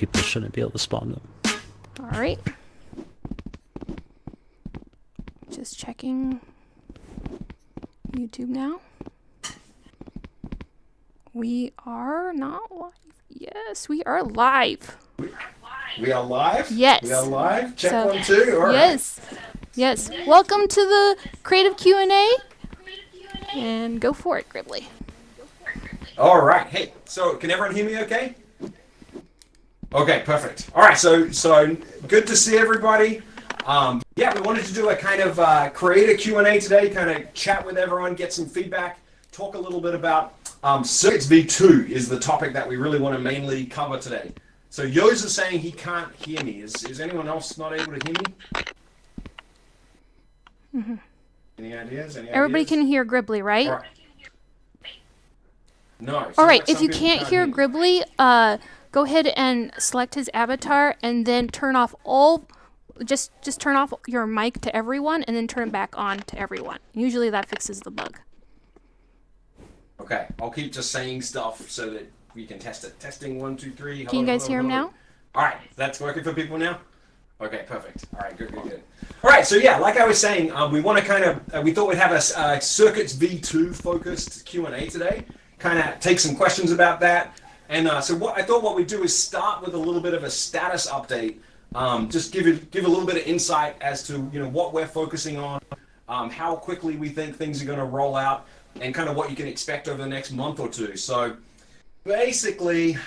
people shouldn't be able to spawn them. All right. Just checking YouTube now. We are not live. Yes, we are live. We are live? Yes. We are live? Check So, 1, 2. All right. Yes. Yes. Welcome to the Creative Q&A. And go for it, Gribbly. All right. Hey, so can everyone hear me okay? Okay, perfect. All right, so good to see everybody. Yeah, we wanted to do a kind of creator Q&A today, kind of chat with everyone, get some feedback, talk a little bit about Circuits V2 is the topic that we really want to mainly cover today. So Yo's is saying he can't hear me. Is anyone else not able to hear me? Mm-hmm. Any ideas? Everybody can hear Gribbly, right? All right. No. All right, if you can't hear Gribbly, go ahead and select his avatar and then turn off just turn off your mic to everyone and then turn it back on to everyone. Usually that fixes the bug. Okay, I'll keep just saying stuff so that we can test it. Testing 1, 2, 3. Can you guys hear him now? All right, that's working for people now? Okay, perfect. All right, good. All right, so yeah, like I was saying, we want to kind of, we thought we'd have a Circuits V2 focused Q&A today, kind of take some questions about that. And so what I thought what we'd do is start with a little bit of a status update, just give a little bit of insight as to what we're focusing on, how quickly we think things are going to roll out, and kind of what you can expect over the next month or two. So basically,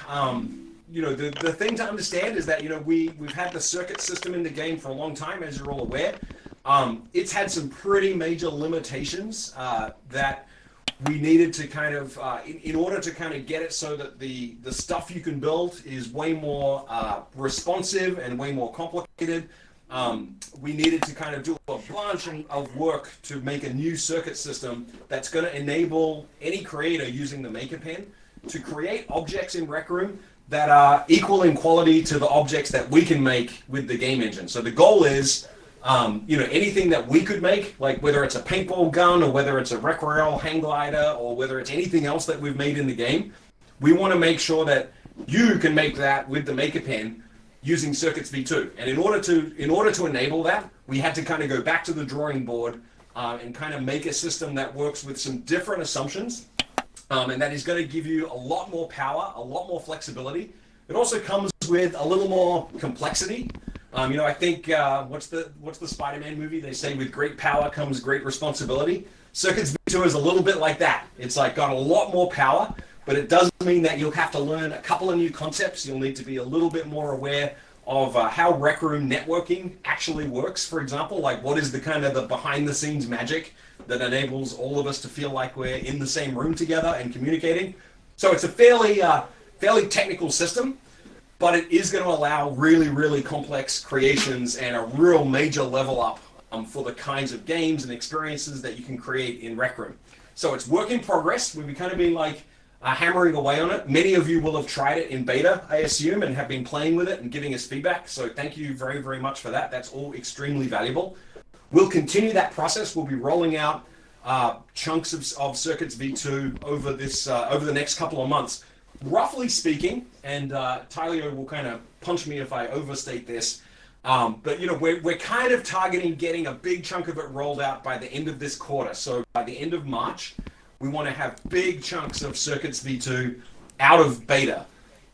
the thing to understand is that we've had the circuit system in the game for a long time, as you're all aware. It's had some pretty major limitations that we needed to kind of, in order to kind of get it so that the stuff you can build is way more responsive and way more complicated. We needed to kind of do a bunch of work to make a new circuit system that's going to enable any creator using the Maker Pen to create objects in Rec Room that are equal in quality to the objects that we can make with the game engine. So the goal is, anything that we could make, like whether it's a paintball gun or whether it's a Rec Royale hang glider or whether it's anything else that we've made in the game, we want to make sure that you can make that with the Maker Pen using Circuits V2. And in order to enable that, we had to kind of go back to the drawing board and kind of make a system that works with some different assumptions. And that is going to give you a lot more power, a lot more flexibility. It also comes with a little more complexity. I think what's the Spider-Man movie? They say with great power comes great responsibility. Circuits V2 is a little bit like that. It's like got a lot more power, but it does mean that you'll have to learn a couple of new concepts. You'll need to be a little bit more aware of how Rec Room networking actually works. For example, like what is the kind of the behind-the-scenes magic that enables all of us to feel like we're in the same room together and communicating. So it's a fairly technical system, but it is going to allow really, really complex creations and a real major level up for the kinds of games and experiences that you can create in Rec Room. So it's work in progress. We've kind of been like hammering away on it. Many of you will have tried it in beta, I assume, and have been playing with it and giving us feedback. So thank you very, very much for that. That's all extremely valuable. We'll continue that process. We'll be rolling out chunks of Circuits V2 over the next couple of months. Roughly speaking, and Tyler will kind of punch me if I overstate this, but we're kind of targeting getting a big chunk of it rolled out by the end of this quarter. So by the end of March, we want to have big chunks of Circuits V2 out of beta.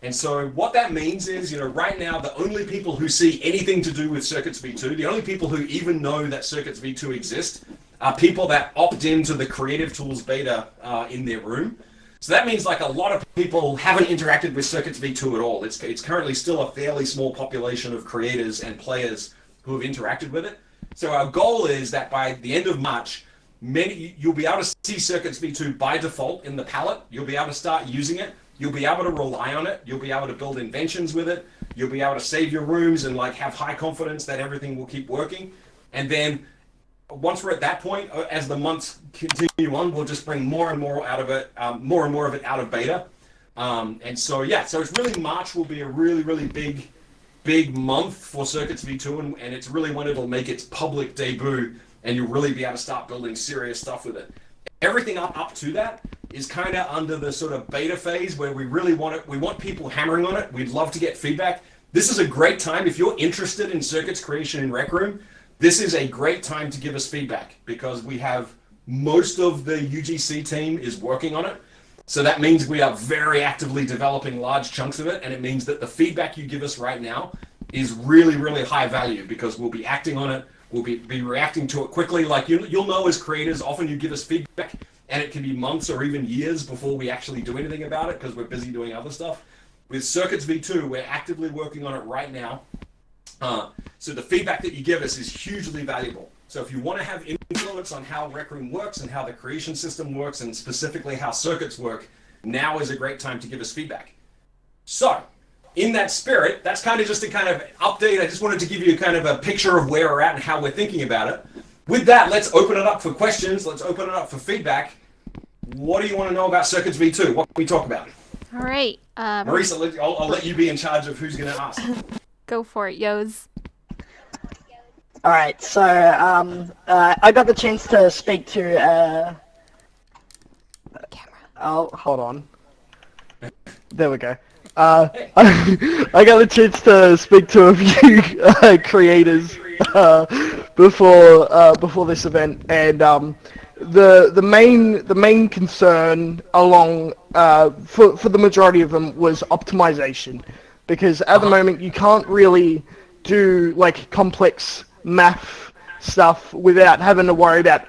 And so what that means is, right now, the only people who see anything to do with Circuits V2, the only people who even know that Circuits V2 exists, are people that opt into the Creative Tools beta in their room. So that means like a lot of people haven't interacted with Circuits V2 at all. It's currently still a fairly small population of creators and players who have interacted with it. So our goal is that by the end of March, you'll be able to see Circuits V2 by default in the palette. You'll be able to start using it. You'll be able to rely on it. You'll be able to build inventions with it. You'll be able to save your rooms and like have high confidence that everything will keep working. And then once we're at that point, as the months continue on, we'll just bring more and more out of it, more and more of it out of beta. And so it's really March will be a really, really big month for Circuits V2, and it's really when it'll make its public debut, and you'll really be able to start building serious stuff with it. Everything up to that is kind of under the sort of beta phase where we really want it. We want people hammering on it. We'd love to get feedback. this is a great time. If you're interested in circuits creation in Rec Room, this is a great time to give us feedback, because we have most of the UGC team is working on it. So that means we are very actively developing large chunks of it, and it means that the feedback you give us right now is really, really high value, because we'll be acting on it, we'll be reacting to it quickly. Like you'll know as creators, often you give us feedback, and it can be months or even years before we actually do anything about it, because we're busy doing other stuff. With Circuits V2, we're actively working on it right now. So the feedback that you give us is hugely valuable. So if you want to have influence on how Rec Room works and how the creation system works, and specifically how circuits work, now is a great time to give us feedback. So in that spirit, that's kind of just a kind of update. I just wanted to give you kind of a picture of where we're at and how we're thinking about it. With that, let's open it up for questions. Let's open it up for feedback. What do you want to know about Circuits V2? What can we talk about? All right. Marisa, I'll let you be in charge of who's going to ask. Go for it, Yos. All right, so I got the chance to speak to. Camera. Oh, hold on. There we go. I got the chance to speak to a few creators before this event, and the main concern along for the majority of them was optimization, because at the moment you can't really do like complex math stuff without having to worry about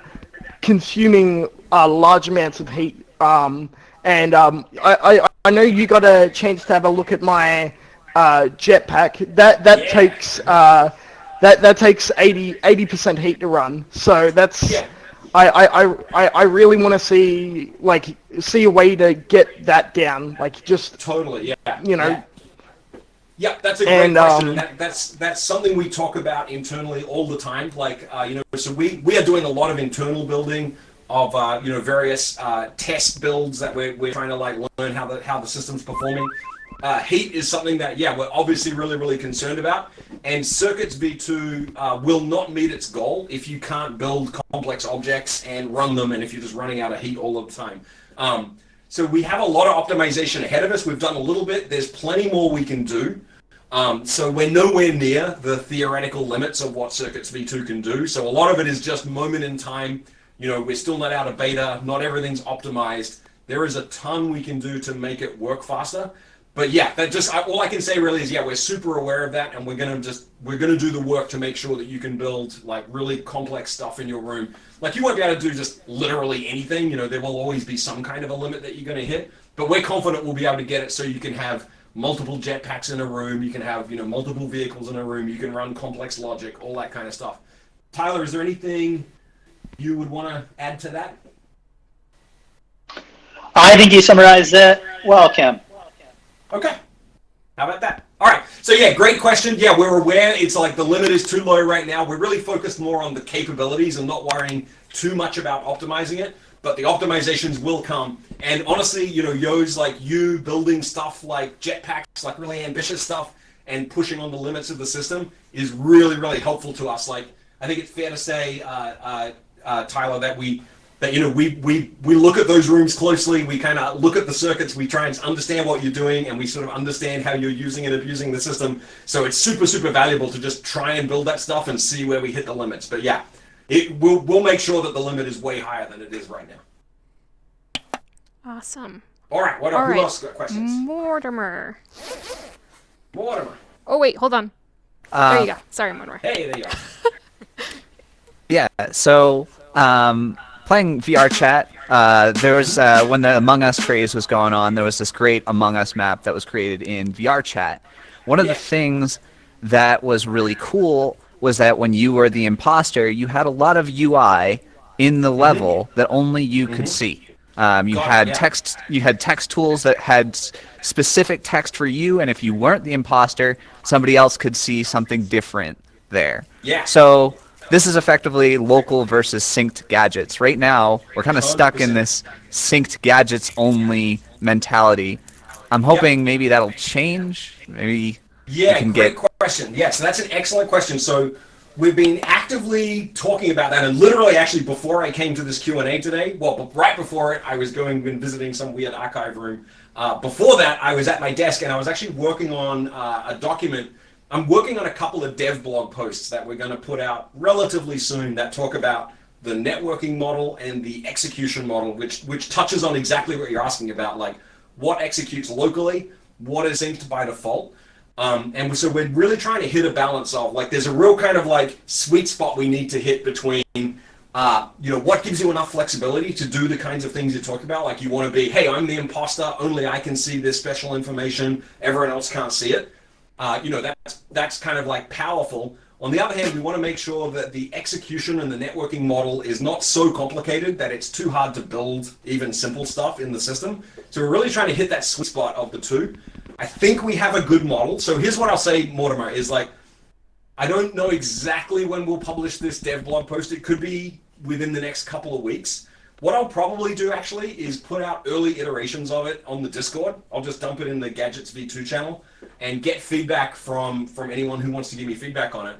consuming large amounts of heat. I know you got a chance to have a look at my jetpack. That takes that takes 80% heat to run. So that's I really want to see a way to get that down. Like just totally, yeah. You know. Yeah. Yeah, that's a great question. And that's something we talk about internally all the time. Like, so we are doing a lot of internal building of, various test builds that we're trying to like learn how the system's performing. Heat is something that, we're obviously really, really concerned about. And Circuits V2 will not meet its goal if you can't build complex objects and run them, and if you're just running out of heat all of the time. So we have a lot of optimization ahead of us. We've done a little bit. There's plenty more we can do. So we're nowhere near the theoretical limits of what Circuits V2 can do. So a lot of it is just moment in time. We're still not out of beta. Not everything's optimized. There is a ton we can do to make it work faster. But all I can say really is, we're super aware of that, and we're gonna do the work to make sure that you can build like really complex stuff in your room. Like you won't be able to do just literally anything. There will always be some kind of a limit that you're gonna hit. But we're confident we'll be able to get it so you can have multiple jetpacks in a room. You can have multiple vehicles in a room. You can run complex logic, all that kind of stuff. Tyler, is there anything you would want to add to that? I think you summarized it well, Kim. Okay. How about that? All right. So great question. Yeah, we're aware it's like the limit is too low right now. We're really focused more on the capabilities and not worrying too much about optimizing it. But the optimizations will come. And honestly, Yo's like you building stuff like jetpacks, like really ambitious stuff, and pushing on the limits of the system is really, really helpful to us. Like I think it's fair to say, Tyler, that we look at those rooms closely. We kind of look at the circuits. We try and understand what you're doing, and we sort of understand how you're using and abusing the system. So it's super, super valuable to just try and build that stuff and see where we hit the limits. But we'll make sure that the limit is way higher than it is right now. Awesome. All right. Who else got questions? Mortimer. Mortimer. Oh wait, hold on. There you go. Sorry, Mortimer. Hey, there you are. Yeah. So. Playing VR chat, there was, when the Among Us craze was going on, there was this great Among Us map that was created in VR chat. One of the things that was really cool was that when you were the imposter, you had a lot of UI in the level that only you could see. You had text tools that had specific text for you, and if you weren't the imposter, somebody else could see something different there. Yeah. So this is effectively local versus synced gadgets. Right now, we're kind of stuck in this synced gadgets only mentality. I'm hoping maybe that'll change. Maybe great question. Yeah, so that's an excellent question. So we've been actively talking about that, and literally actually before I came to this Q&A today, right before it, I was been visiting some weird archive room Before that, I was at my desk and I was actually working on a document. I'm working on a couple of dev blog posts that we're going to put out relatively soon that talk about the networking model and the execution model, which touches on exactly what you're asking about, like what executes locally, what is synced by default. And so we're really trying to hit a balance of, like, there's a real kind of like sweet spot we need to hit between, what gives you enough flexibility to do the kinds of things you talk about. Like, you want to be, hey, I'm the imposter, only I can see this special information, everyone else can't see it. That's kind of like powerful. On the other hand, we want to make sure that the execution and the networking model is not so complicated that it's too hard to build even simple stuff in the system. So we're really trying to hit that sweet spot of the two. I think we have a good model. So here's what I'll say, Mortimer, is like, I don't know exactly when we'll publish this dev blog post. It could be within the next couple of weeks. What I'll probably do actually is put out early iterations of it on the Discord. I'll just dump it in the Gadgets V2 channel and get feedback from anyone who wants to give me feedback on it.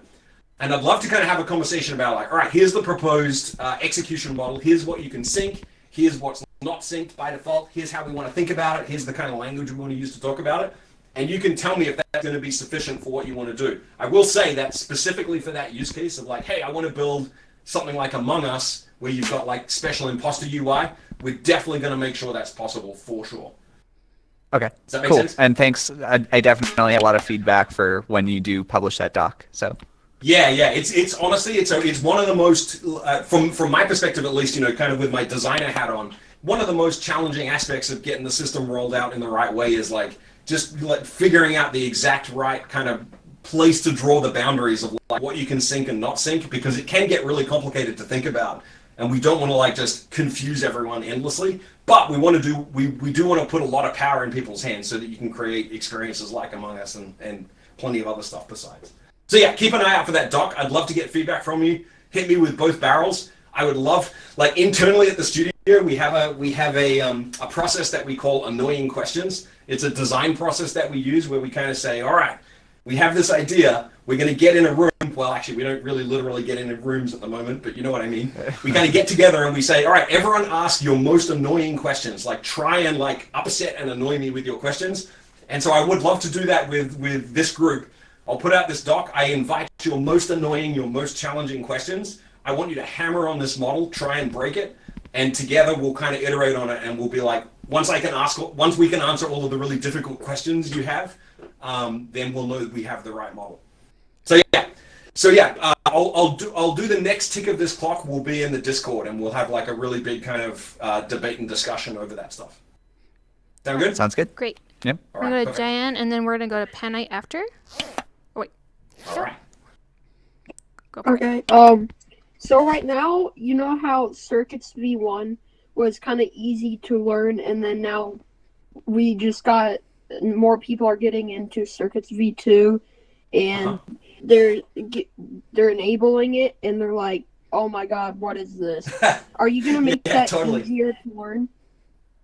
And I'd love to kind of have a conversation about, like, all right, here's the proposed execution model. Here's what you can sync. Here's what's not synced by default. Here's how we want to think about it. Here's the kind of language we want to use to talk about it. And you can tell me if that's going to be sufficient for what you want to do. I will say that specifically for that use case of, like, hey, I want to build something like Among Us where you've got like special imposter UI, we're definitely going to make sure that's possible for sure. Okay, Does that make cool. sense? And thanks. I definitely have a lot of feedback for when you do publish that doc. So. Yeah. It's honestly, it's one of the most, from my perspective at least, kind of with my designer hat on, one of the most challenging aspects of getting the system rolled out in the right way is like just like figuring out the exact right kind of place to draw the boundaries of like what you can sync and not sync, because it can get really complicated to think about, and we don't want to like just confuse everyone endlessly. But we want to do we do want to put a lot of power in people's hands so that you can create experiences like Among Us and plenty of other stuff besides. So yeah, keep an eye out for that doc. I'd love to get feedback from you. Hit me with both barrels. I would love, like, internally at the studio, we have a process that we call annoying questions. It's a design process that we use where we kind of say, all right, we have this idea, we're going to get in a room. Well, actually, we don't really literally get into rooms at the moment, but you know what I mean. We kind of get together and we say, all right, everyone ask your most annoying questions. Like, try and like upset and annoy me with your questions. And so I would love to do that with this group. I'll put out this doc. I invite your most annoying, your most challenging questions. I want you to hammer on this model, try and break it, and together we'll kind of iterate on it, and we'll be like, once we can answer all of the really difficult questions you have, then we'll know that we have the right model. So yeah, I'll do the next tick of this clock. We'll be in the Discord, and we'll have like a really big kind of debate and discussion over that stuff. Sound good? Sounds good. Great. Yep. All We're right, going to perfect. Diane, and then we're going to go to Panite after. Oh, wait. All right. Go for it. Okay. So right now, you know how Circuits V1 was kind of easy to learn, and then now we just got more people are getting into Circuits V2, and they're enabling it, and they're like, "Oh my God, what is this?" Are you gonna make that totally. easier to learn?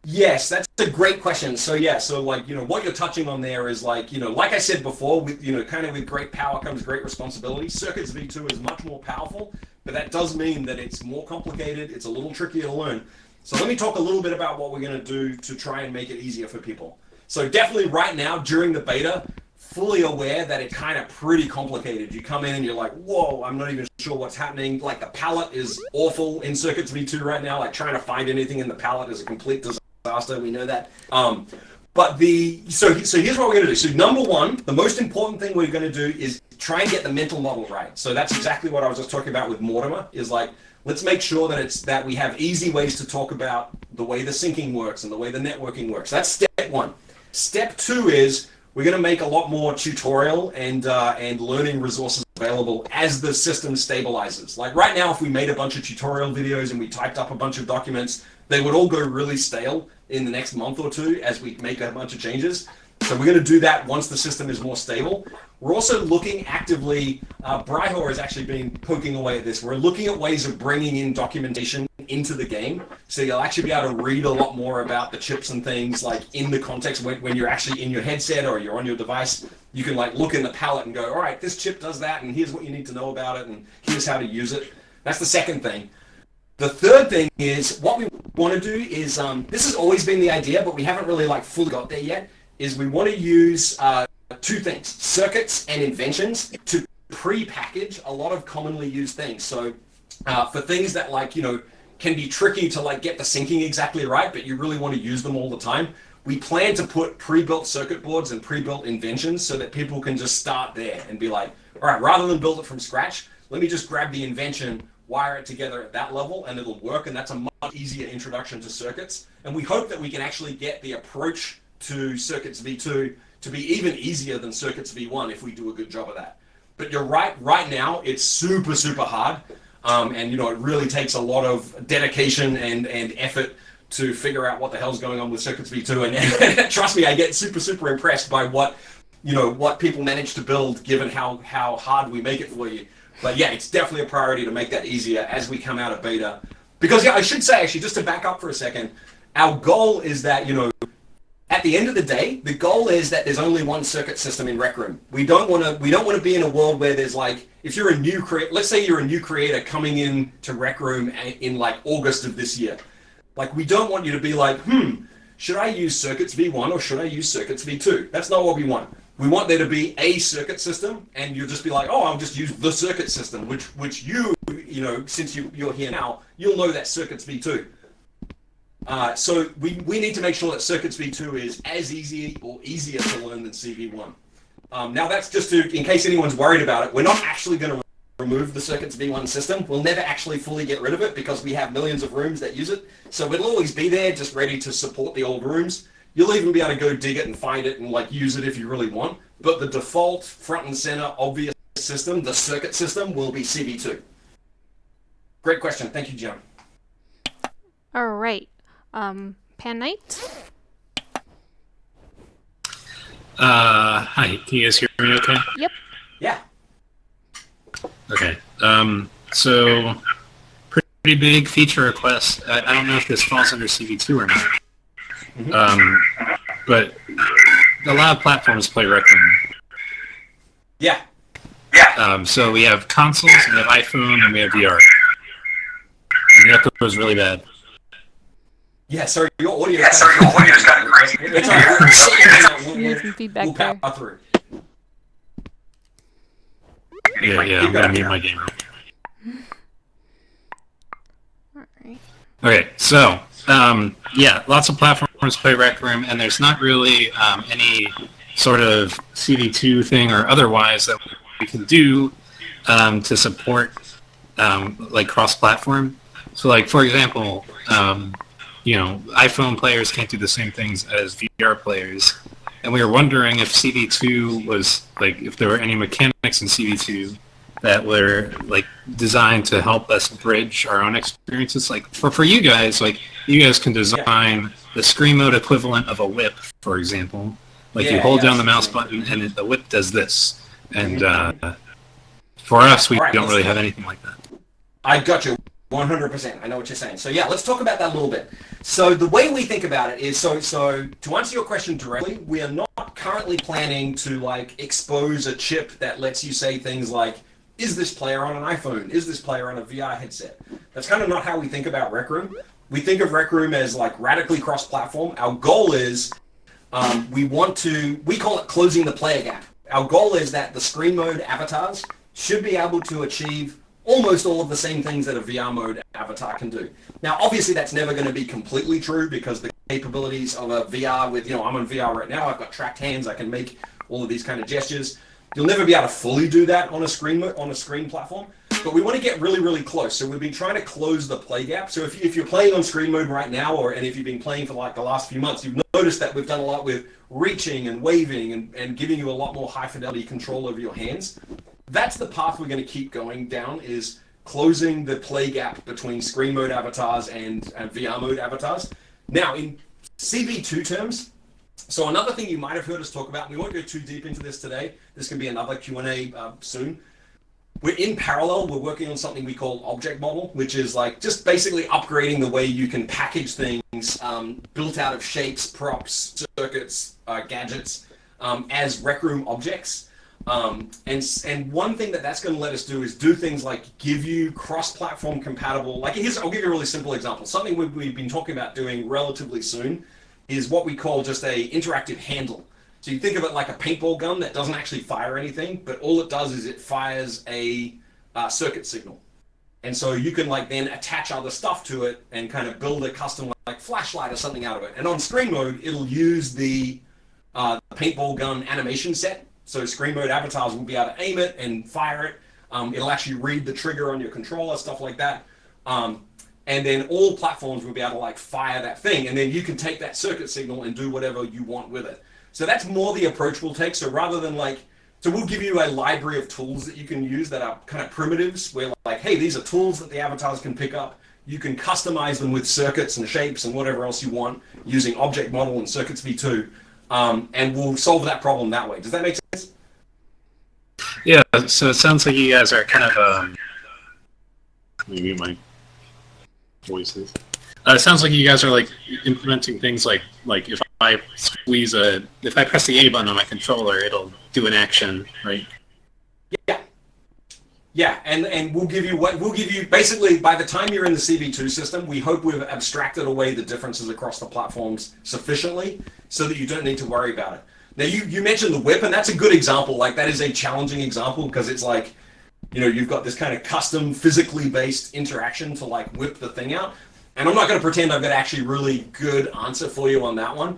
Yes, that's a great question. So yeah, so like, what you're touching on there is like, like I said before, with, kind of with great power comes great responsibility. Circuits V2 is much more powerful, but that does mean that it's more complicated. It's a little trickier to learn. So let me talk a little bit about what we're going to do to try and make it easier for people. So definitely right now during the beta, fully aware that it's kind of pretty complicated. You come in and you're like, whoa, I'm not even sure what's happening. Like, the palette is awful in Circuits V2 right now. Like, trying to find anything in the palette is a complete disaster. We know that. So here's what we're going to do. So number one, the most important thing we're going to do is try and get the mental model right. So that's exactly what I was just talking about with Mortimer, is like, let's make sure that we have easy ways to talk about the way the syncing works and the way the networking works. That's step one. Step two is we're going to make a lot more tutorial and learning resources available as the system stabilizes. Like right now, if we made a bunch of tutorial videos and we typed up a bunch of documents, they would all go really stale in the next month or two as we make a bunch of changes. So we're going to do that once the system is more stable. We're also looking actively, Bryhor has actually been poking away at this. We're looking at ways of bringing in documentation into the game. So you'll actually be able to read a lot more about the chips and things like in the context when you're actually in your headset or you're on your device. You can like look in the palette and go, all right, this chip does that, and here's what you need to know about it, and here's how to use it. That's the second thing. The third thing is what we want to do is, this has always been the idea, but we haven't really like fully got there yet, is we want to use two things, circuits and inventions, to pre-package a lot of commonly used things. So for things that like, you know, can be tricky to like get the syncing exactly right, but you really want to use them all the time, we plan to put pre-built circuit boards and pre-built inventions so that people can just start there and be like, all right, rather than build it from scratch, let me just grab the invention, wire it together at that level, and it'll work. And that's a much easier introduction to circuits. And we hope that we can actually get the approach to Circuits V2 to be even easier than Circuits V1 if we do a good job of that. But you're right, right now it's super, super hard. And you know, it really takes a lot of dedication and effort to figure out what the hell's going on with Circuits V2. And trust me, I get super, super impressed by what people manage to build given how hard we make it for you. But yeah, it's definitely a priority to make that easier as we come out of beta. Because yeah, I should say actually, just to back up for a second, our goal is that, you know, at the end of the day, the goal is that there's only one circuit system in Rec Room. We don't want to be in a world where there's like, if you're a new let's say you're a new creator coming in to Rec Room in like August of this year. Like, we don't want you to be like, should I use Circuits V1 or should I use Circuits V2? That's not what we want. We want there to be a circuit system, and you'll just be like, oh, I'll just use the circuit system, which you know, since you're here now, you'll know that Circuits V2. So we need to make sure that Circuits V2 is as easy or easier to learn than CV1. Now that's just in case anyone's worried about it, we're not actually going to remove the Circuits V1 system. We'll never actually fully get rid of it because we have millions of rooms that use it. So it'll always be there, just ready to support the old rooms. You'll even be able to go dig it and find it and like use it if you really want. But the default front and center obvious system, the circuit system, will be CV2. Great question. Thank you, Jim. All right. Pan Knight? Hi, can you guys hear me okay? Yep. Yeah. Okay. So, pretty big feature request. I don't know if this falls under CV2 or not. But a lot of platforms play Rec Room. Yeah. So we have consoles, we have iPhone, and we have VR. And the echo is really bad. Yeah, sorry, your audio is kind of crazy. It's all right. We have some feedback We'll there. power through. Yeah, I'm gonna mute my gamer. All right. Okay, so yeah, lots of platforms play Rec Room, and there's not really any sort of CV2 thing or otherwise that we can do to support like cross-platform. So, like for example, you know, iPhone players can't do the same things as VR players, and we were wondering if CV2 was like if there were any mechanics in CV2 that were like designed to help us bridge our own experiences. Like for you guys, like you guys can design the screen mode equivalent of a whip, for example. Like you hold down the mouse button and the whip does this. And for us, we don't really have anything like that. I got you. 100%. I know what you're saying. So yeah, let's talk about that a little bit. So the way we think about it is, so to answer your question directly, we are not currently planning to like expose a chip that lets you say things like, is this player on an iPhone? Is this player on a VR headset? That's kind of not how we think about Rec Room. We think of Rec Room as like radically cross-platform. Our goal is, we call it closing the player gap. Our goal is that the screen mode avatars should be able to achieve almost all of the same things that a VR mode avatar can do. Now, obviously, that's never going to be completely true because the capabilities of a VR with, you know, I'm on VR right now, I've got tracked hands, I can make all of these kind of gestures. You'll never be able to fully do that on a screen platform, but we want to get really, really close. So we've been trying to close the play gap. So if you're playing on screen mode right now, and if you've been playing for like the last few months, you've noticed that we've done a lot with reaching and waving and giving you a lot more high fidelity control over your hands. That's the path we're going to keep going down, is closing the play gap between screen mode avatars and VR mode avatars. Now, in CV2 terms, so another thing you might have heard us talk about, and we won't go too deep into this today, this can be another Q&A soon. We're in parallel, we're working on something we call object model, which is like just basically upgrading the way you can package things built out of shapes, props, circuits, gadgets as Rec Room objects. And one thing that's going to let us do is do things like give you cross-platform compatible. Like I'll give you a really simple example. Something we've been talking about doing relatively soon is what we call just a interactive handle. So you think of it like a paintball gun that doesn't actually fire anything, but all it does is it fires a circuit signal. And so you can like then attach other stuff to it and kind of build a custom like flashlight or something out of it. And on screen mode, it'll use the paintball gun animation set. So screen mode avatars will be able to aim it and fire it. It'll actually read the trigger on your controller, stuff like that. And then all platforms will be able to like fire that thing. And then you can take that circuit signal and do whatever you want with it. So that's more the approach we'll take. So rather than so we'll give you a library of tools that you can use that are kind of primitives where like, hey, these are tools that the avatars can pick up. You can customize them with circuits and shapes and whatever else you want using object model and circuits v2. And we'll solve that problem that way. Does that make sense? Yeah, so it sounds like you guys are kind of, maybe my voices. It sounds like you guys are like implementing things like if I if I press the A button on my controller, it'll do an action, right? Yeah, and we'll give you basically by the time you're in the CV2 system, we hope we've abstracted away the differences across the platforms sufficiently so that you don't need to worry about it. Now you mentioned the whip, and that's a good example. Like that is a challenging example because it's like, you've got this kind of custom physically based interaction to like whip the thing out. And I'm not going to pretend I've got actually really good answer for you on that one.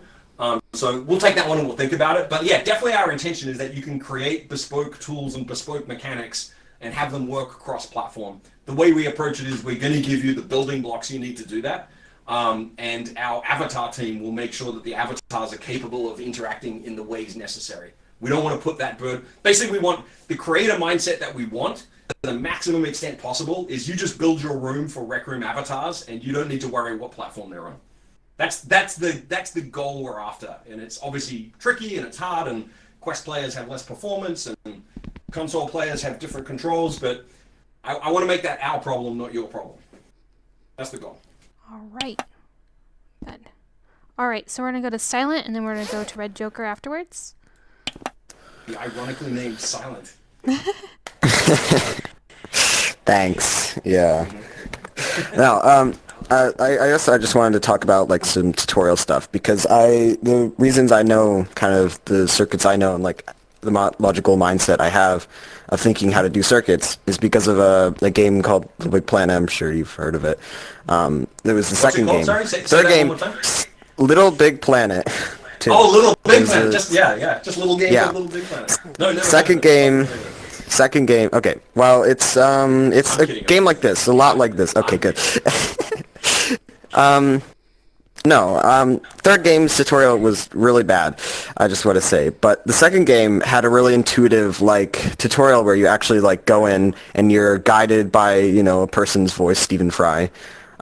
So we'll take that one and we'll think about it. But yeah, definitely our intention is that you can create bespoke tools and bespoke mechanics and have them work cross-platform. The way we approach it is we're going to give you the building blocks you need to do that. And our avatar team will make sure that the avatars are capable of interacting in the ways necessary. We don't want to put that burden. Basically, we want the creator mindset that we want to the maximum extent possible is you just build your room for Rec Room avatars and you don't need to worry what platform they're on. That's the goal we're after. And it's obviously tricky and it's hard and Quest players have less performance and console players have different controls, but I want to make that our problem, not your problem. That's the goal. All right. Good. All right, so we're going to go to Silent, and then we're going to go to Red Joker afterwards. The ironically named Silent. Thanks. Yeah. Now, I guess I just wanted to talk about like some tutorial stuff because the reasons I know kind of the circuits I know and like the logical mindset I have of thinking how to do circuits is because of a game called Little Big Planet. I'm sure you've heard of it. There was the second game. Sorry, say third that game, one more time. Little Big Planet. Oh, Little Big Planet. Just little game Yeah. called Little Big Planet. No. Second game. Okay. Well, it's a game like this, a lot like this. Okay, good. Third game's tutorial was really bad, I just want to say. But the second game had a really intuitive, like, tutorial where you actually, like, go in and you're guided by, a person's voice, Stephen Fry.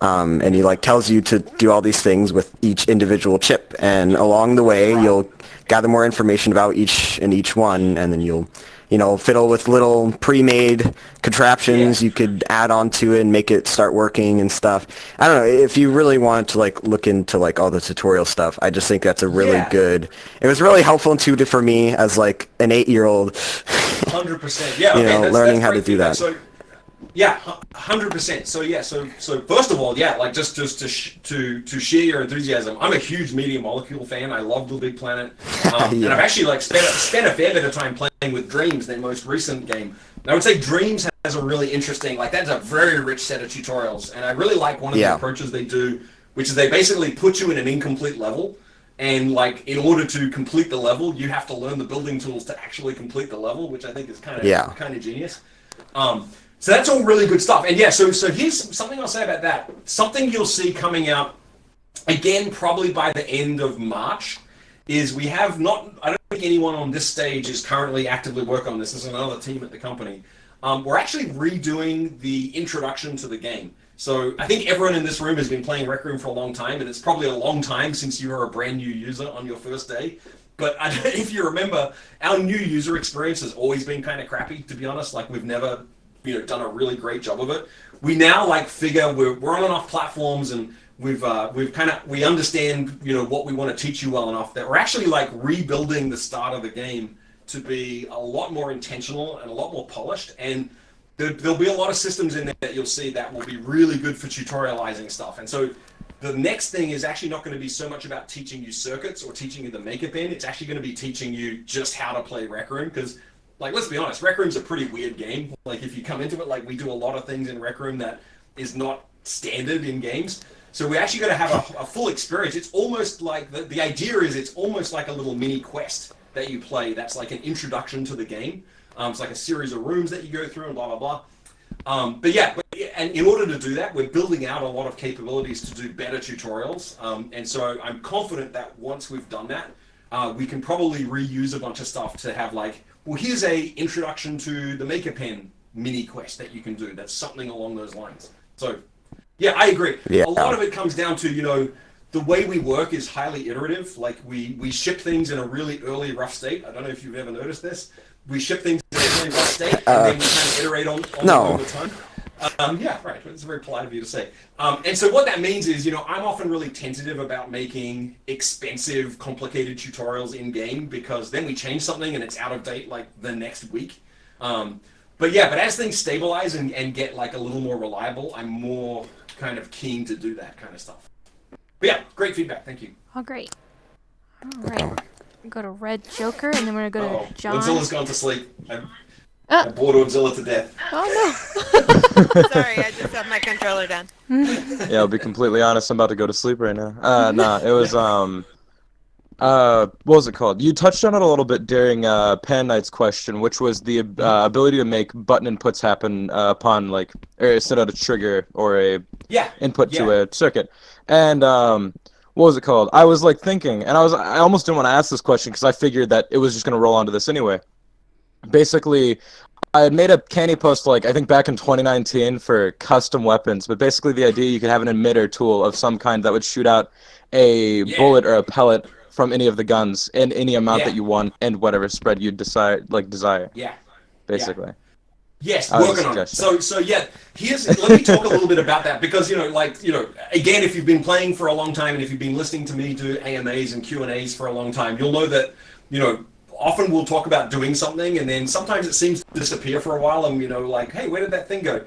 And he, like, tells you to do all these things with each individual chip. And along the way, you'll gather more information about each one, and then you'll fiddle with little pre-made contraptions you could add on to it and make it start working and stuff. I don't know, if you really wanted to like look into like all the tutorial stuff, I just think that's a really good, it was really helpful and intuitive for me as like an 8-year-old. 100%. Yeah, okay, learning how to do that. So, yeah, 100%. So first of all, like just to share your enthusiasm, I'm a huge Media Molecule fan. I love Little Big Planet, and I've actually like spent a fair bit of time playing with Dreams, their most recent game. And I would say Dreams has a really interesting, like that's a very rich set of tutorials, and I really like one of the approaches they do, which is they basically put you in an incomplete level, and like in order to complete the level, you have to learn the building tools to actually complete the level, which I think is kind of genius. So that's all really good stuff. And so here's something I'll say about that. Something you'll see coming out, again, probably by the end of March, is we have I don't think anyone on this stage is currently actively working on this. This is another team at the company. We're actually redoing the introduction to the game. So I think everyone in this room has been playing Rec Room for a long time, and it's probably a long time since you were a brand new user on your first day. But if you remember, our new user experience has always been kind of crappy, to be honest. Like we've never done a really great job of it. We now like figure we're on enough platforms and we understand what we want to teach you well enough that we're actually like rebuilding the start of the game to be a lot more intentional and a lot more polished, and there'll be a lot of systems in there that you'll see that will be really good for tutorializing stuff. And so the next thing is actually not going to be so much about teaching you circuits or teaching you the makeup in. It's actually going to be teaching you just how to play Rec Room, because, like, let's be honest, Rec Room's a pretty weird game. Like, if you come into it, like, we do a lot of things in Rec Room that is not standard in games. So we're actually going to have a full experience. It's almost like, the idea is it's almost like a little mini quest that you play that's like an introduction to the game. It's like a series of rooms that you go through and blah, blah, blah. And in order to do that, we're building out a lot of capabilities to do better tutorials. And so I'm confident that once we've done that, we can probably reuse a bunch of stuff to have like, well, here's a introduction to the Maker Pen mini quest that you can do. That's something along those lines. So, yeah, I agree. Yeah. A lot of it comes down to, you know, the way we work is highly iterative. Like we ship things in a really early rough state. I don't know if you've ever noticed this. We ship things in a really rough state, and then we kind of iterate on them over time. Yeah, right. It's very polite of you to say. And so what that means is, you know, I'm often really tentative about making expensive, complicated tutorials in game, because then we change something and it's out of date like the next week. But as things stabilize and get like a little more reliable, I'm more kind of keen to do that kind of stuff. But yeah, great feedback. Thank you. Oh, great. All right. Go to Red Joker, and then we're going to go to John. Wodzilla's gone to sleep. I'm bored Wodzilla to death. Oh, no. Sorry, I just have my controller down. Yeah, I'll be completely honest. I'm about to go to sleep right now. It was what was it called? You touched on it a little bit during Pan Knight's question, which was the ability to make button inputs happen upon like, or send out a trigger or a input to a circuit. And what was it called? I was like thinking, and I almost didn't want to ask this question because I figured that it was just going to roll onto this anyway. Basically, I had made a canny post, like, I think back in 2019 for custom weapons, but basically the idea you could have an emitter tool of some kind that would shoot out a bullet or a pellet from any of the guns in any amount that you want and whatever spread you desire. Yeah. Basically. Yes, working on it. So yeah, let me talk a little bit about that, because, you know, like, you know, again, if you've been playing for a long time and if you've been listening to me do AMAs and Q&As for a long time, you'll know that, you know, often we'll talk about doing something and then sometimes it seems to disappear for a while, and, you know, like, hey, where did that thing go?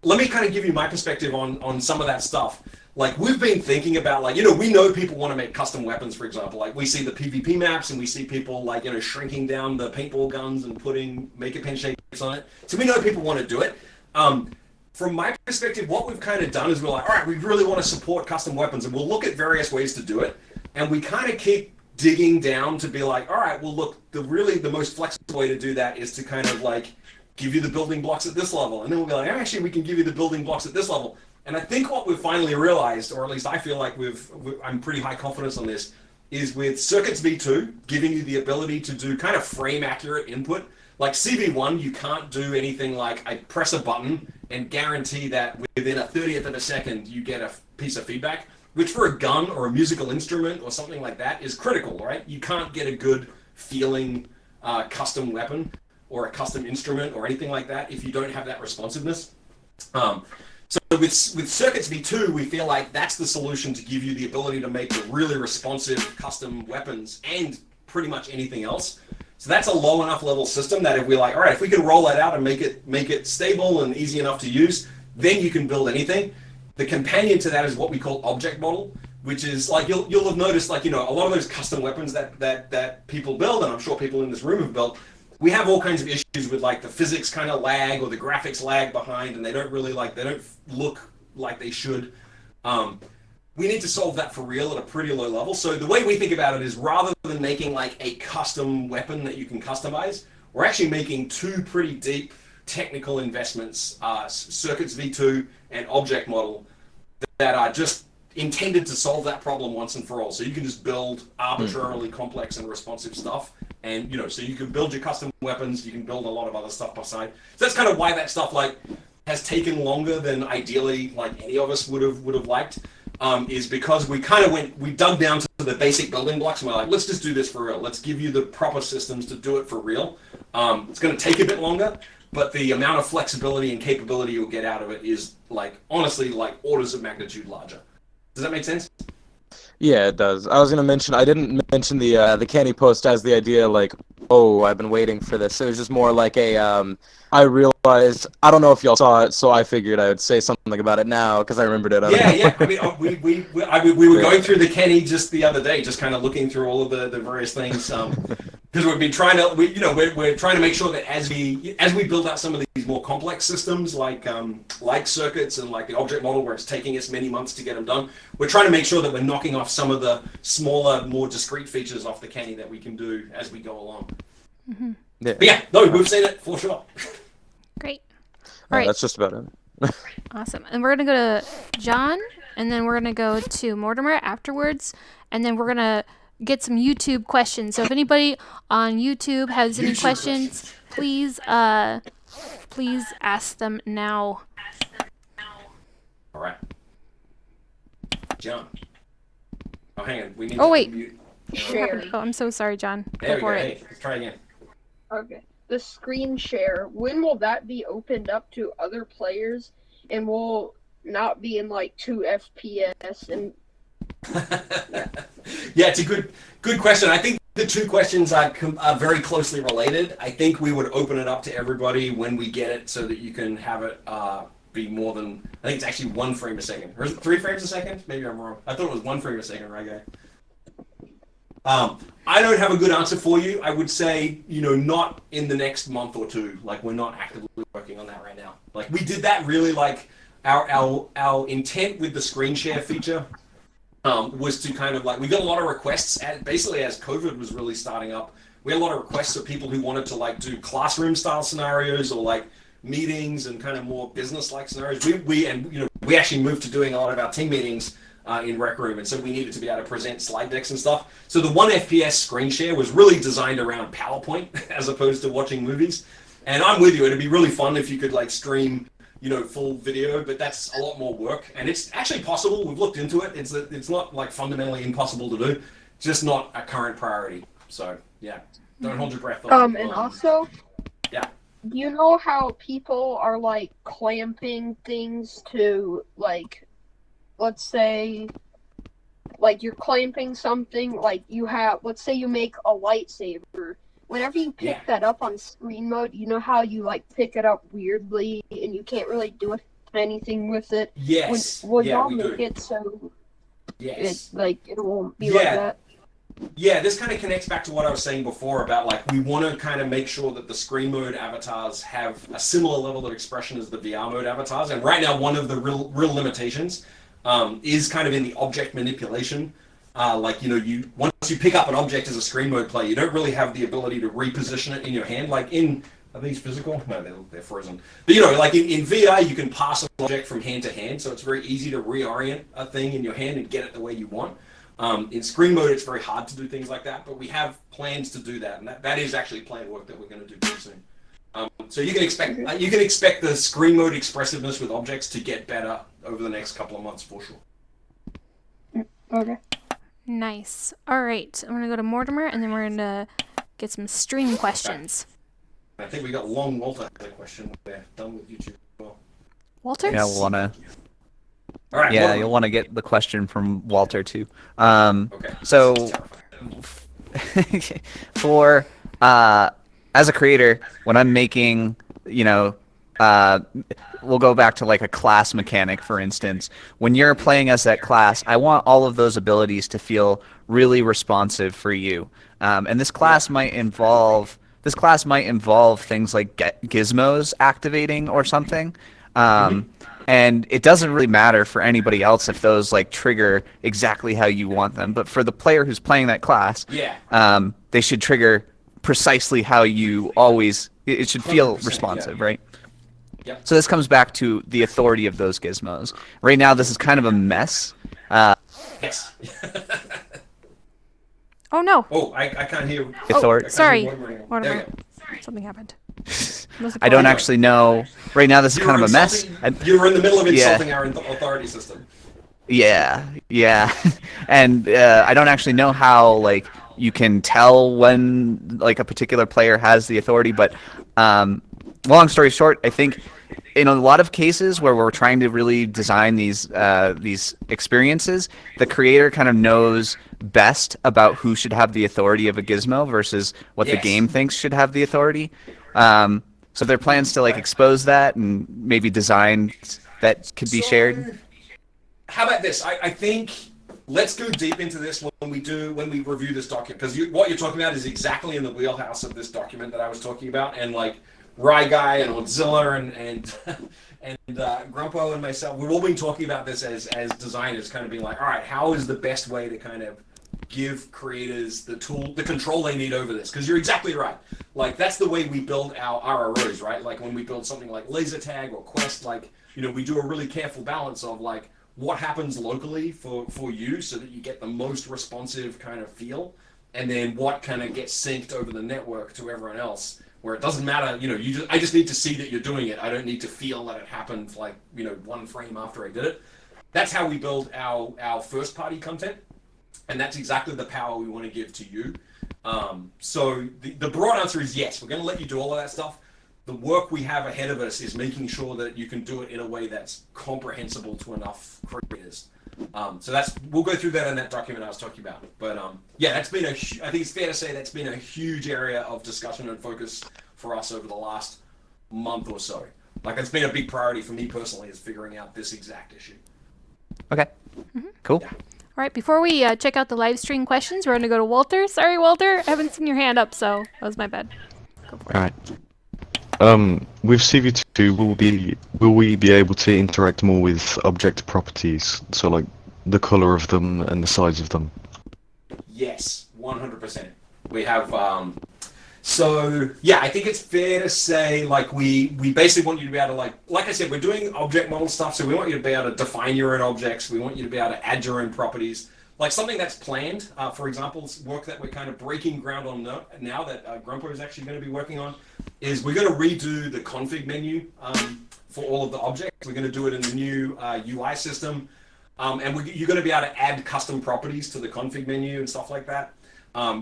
Let me kind of give you my perspective on some of that stuff. Like, we've been thinking about, like, you know, we know people want to make custom weapons, for example. Like, we see the PvP maps and we see people, like, you know, shrinking down the paintball guns and putting Maker Pen shapes on it. So we know people want to do it. From my perspective, what we've kind of done is we're like, all right, we really want to support custom weapons, and we'll look at various ways to do it. And we kind of keep digging down to be like, all right, well, look, the most flexible way to do that is to kind of, like, give you the building blocks at this level. And then we'll be like, actually, we can give you the building blocks at this level. And I think what we've finally realized, or at least I feel like I'm pretty high confidence on this, is with Circuits v2 giving you the ability to do kind of frame accurate input. Like CV1, you can't do anything like I press a button and guarantee that within a 30th of a second you get a piece of feedback, which for a gun or a musical instrument or something like that is critical, right? You can't get a good feeling custom weapon or a custom instrument or anything like that if you don't have that responsiveness. So with Circuits v2, we feel like that's the solution to give you the ability to make the really responsive custom weapons and pretty much anything else. So that's a low enough level system that if we're like, all right, if we can roll that out and make it stable and easy enough to use, then you can build anything. The companion to that is what we call object model, which is like, you'll have noticed, like, you know, a lot of those custom weapons that people build, and I'm sure people in this room have built, we have all kinds of issues with, like, the physics kind of lag or the graphics lag behind, and they don't look like they should. We need to solve that for real at a pretty low level. So the way we think about it is, rather than making like a custom weapon that you can customize, we're actually making two pretty deep technical investments, Circuits v2 and object model, that are just intended to solve that problem once and for all. So you can just build arbitrarily complex and responsive stuff. And, you know, so you can build your custom weapons, you can build a lot of other stuff beside. So that's kind of why that stuff, like, has taken longer than ideally, like, any of us would have liked, is because we dug down to the basic building blocks, and we're like, let's just do this for real. Let's give you the proper systems to do it for real. It's going to take a bit longer, but the amount of flexibility and capability you'll get out of it is, like, honestly, like, orders of magnitude larger. Does that make sense? Yeah, it does. I was gonna mention. I didn't mention the candy post as the idea. Like, oh, I've been waiting for this. It was just more like a. I realized. I don't know if y'all saw it, so I figured I would say something about it now because I remembered it. I don't know. Yeah. I mean, we were going through the Kenny just the other day, just kind of looking through all of the various things. Because we've been trying to, we're trying to make sure that as we build out some of these more complex systems, like circuits and like the object model, where it's taking us many months to get them done, we're trying to make sure that we're knocking off some of the smaller, more discrete features off the Kenny that we can do as we go along. Mm-hmm. Yeah. But yeah, no, we've seen it for sure. Great. Yeah, All right. that's just about it. Awesome. And we're going to go to John, and then we're going to go to Mortimer afterwards, and then we're going to get some YouTube questions. So if anybody on YouTube has any questions, please ask them now. All right. John. Oh, hang on. We need Oh, to wait. mute. Share. Oh, I'm so sorry, John. There we for go. it. Hey, let's try again. Okay. The screen share, when will that be opened up to other players and will not be in like 2 FPS and Yeah, it's a good question. I think the two questions are very closely related. I think we would open it up to everybody when we get it, so that you can have it be more than. I think it's actually 1 frame a second, or is it 3 frames a second? Maybe I'm wrong. I thought it was 1 frame a second, right, guy? I don't have a good answer for you. I would say, not in the next month or two. Like, we're not actively working on that right now. Like, we did that really, like, our intent with the screen share feature was to kind of like, we got a lot of requests basically as COVID was really starting up. We had a lot of requests of people who wanted to like do classroom style scenarios or like meetings and kind of more business like scenarios. We actually moved to doing a lot of our team meetings in Rec Room, and so we needed to be able to present slide decks and stuff. So the 1 FPS screen share was really designed around PowerPoint as opposed to watching movies. And I'm with you. It'd be really fun if you could like stream full video, but that's a lot more work, and it's actually possible. We've looked into it. It's not like fundamentally impossible to do, just not a current priority. So yeah, don't hold your breath. and also, yeah. Do you know how people are like clamping things to like, let's say, like you're clamping something, like you have, let's say you make a lightsaber. Whenever you pick that up on screen mode, you know how you like pick it up weirdly and you can't really do anything with it? Yes. Will yeah, y'all we make do. it so Yes. it won't be like that? Yeah, this kind of connects back to what I was saying before about like we want to kind of make sure that the screen mode avatars have a similar level of expression as the VR mode avatars. And right now, one of the real limitations is kind of in the object manipulation. Once you pick up an object as a screen mode player, you don't really have the ability to reposition it in your hand. Like are these physical? No, they're frozen. But like in VR, you can pass an object from hand to hand, so it's very easy to reorient a thing in your hand and get it the way you want. In screen mode, it's very hard to do things like that, but we have plans to do that, and that is actually planned work that we're going to do pretty soon. So you can expect the screen mode expressiveness with objects to get better over the next couple of months for sure. Okay. Nice. All right. I'm going to go to Mortimer, and then we're going to get some stream questions. I think we got Long Walter has a question. We're done with YouTube as well. Walter? Yeah, we'll want to. All right. Yeah, Walter. you'll want to get the question from Walter too. Okay. So, for as a creator, when I'm making, we'll go back to like a class mechanic, for instance. When you're playing as that class, I want all of those abilities to feel really responsive for you. And this class might involve things like gizmos activating or something. And it doesn't really matter for anybody else if those like trigger exactly how you want them. But for the player who's playing that class, they should trigger precisely how you always. It should feel responsive, right? Yep. So this comes back to the authority of those gizmos. Right now, this is kind of a mess. Yes. Oh, no. Oh, I can't hear. Sorry. There Mortimer. you go. Something happened. I don't actually know. Right now, this is kind of a mess. You're in the middle of insulting our authority system. Yeah. And I don't actually know how like you can tell when like a particular player has the authority, but long story short, I think in a lot of cases where we're trying to really design these experiences, the creator kind of knows best about who should have the authority of a gizmo versus what the game thinks should have the authority. So there are plans to like expose that and maybe design that could be shared. How about this? I think let's go deep into this when we review this document, because what you're talking about is exactly in the wheelhouse of this document that I was talking about, and like Rye Guy and Odzilla and Grumpo and myself, we've all been talking about this as designers, kind of being like, all right, how is the best way to kind of give creators the control they need over this? Because you're exactly right. Like, that's the way we build our RROs, right? Like when we build something like laser tag or quest, like, you know, we do a really careful balance of like what happens locally for you so that you get the most responsive kind of feel, and then what kind of gets synced over the network to everyone else, where it doesn't matter, you know, I just need to see that you're doing it. I don't need to feel that it happened like, you know, one frame after I did it. That's how we build our first party content. And that's exactly the power we want to give to you. So the broad answer is yes, we're going to let you do all of that stuff. The work we have ahead of us is making sure that you can do it in a way that's comprehensible to enough creators. So we'll go through that in that document I was talking about. But yeah, I think it's fair to say that's been a huge area of discussion and focus for us over the last month or so. Like, it's been a big priority for me personally, is figuring out this exact issue. Okay, cool. Yeah. All right, before we check out the live stream questions, we're going to go to Walter. Sorry, Walter, I haven't seen your hand up, so that was my bad. Go for it. All right. With CV2, will we be able to interact more with object properties? So like the color of them and the size of them? Yes, 100%. We have, so yeah, I think it's fair to say, like, we basically want you to be able to, like I said, we're doing object model stuff, so we want you to be able to define your own objects. We want you to be able to add your own properties. Like something that's planned, for example, work that we're kind of breaking ground on now that Grumpo is actually going to be working on, is we're going to redo the config menu for all of the objects. We're going to do it in the new UI system. And you're going to be able to add custom properties to the config menu and stuff like that.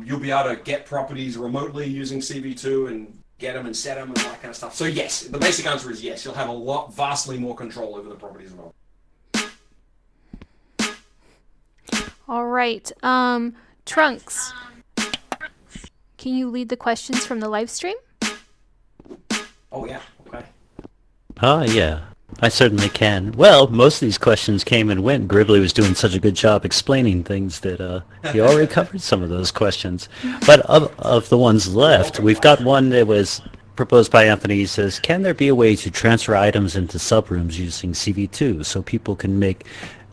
You'll be able to get properties remotely using CV2 and get them and set them and all that kind of stuff. So yes, the basic answer is yes. You'll have vastly more control over the properties of objects. All right. Trunks, can you lead the questions from the live stream? Oh yeah, okay. Yeah, I certainly can. Well, most of these questions came and went. Gribbly was doing such a good job explaining things that he already covered some of those questions. But of the ones left, we've got one that was proposed by Anthony. He says, can there be a way to transfer items into subrooms using CV2 so people can make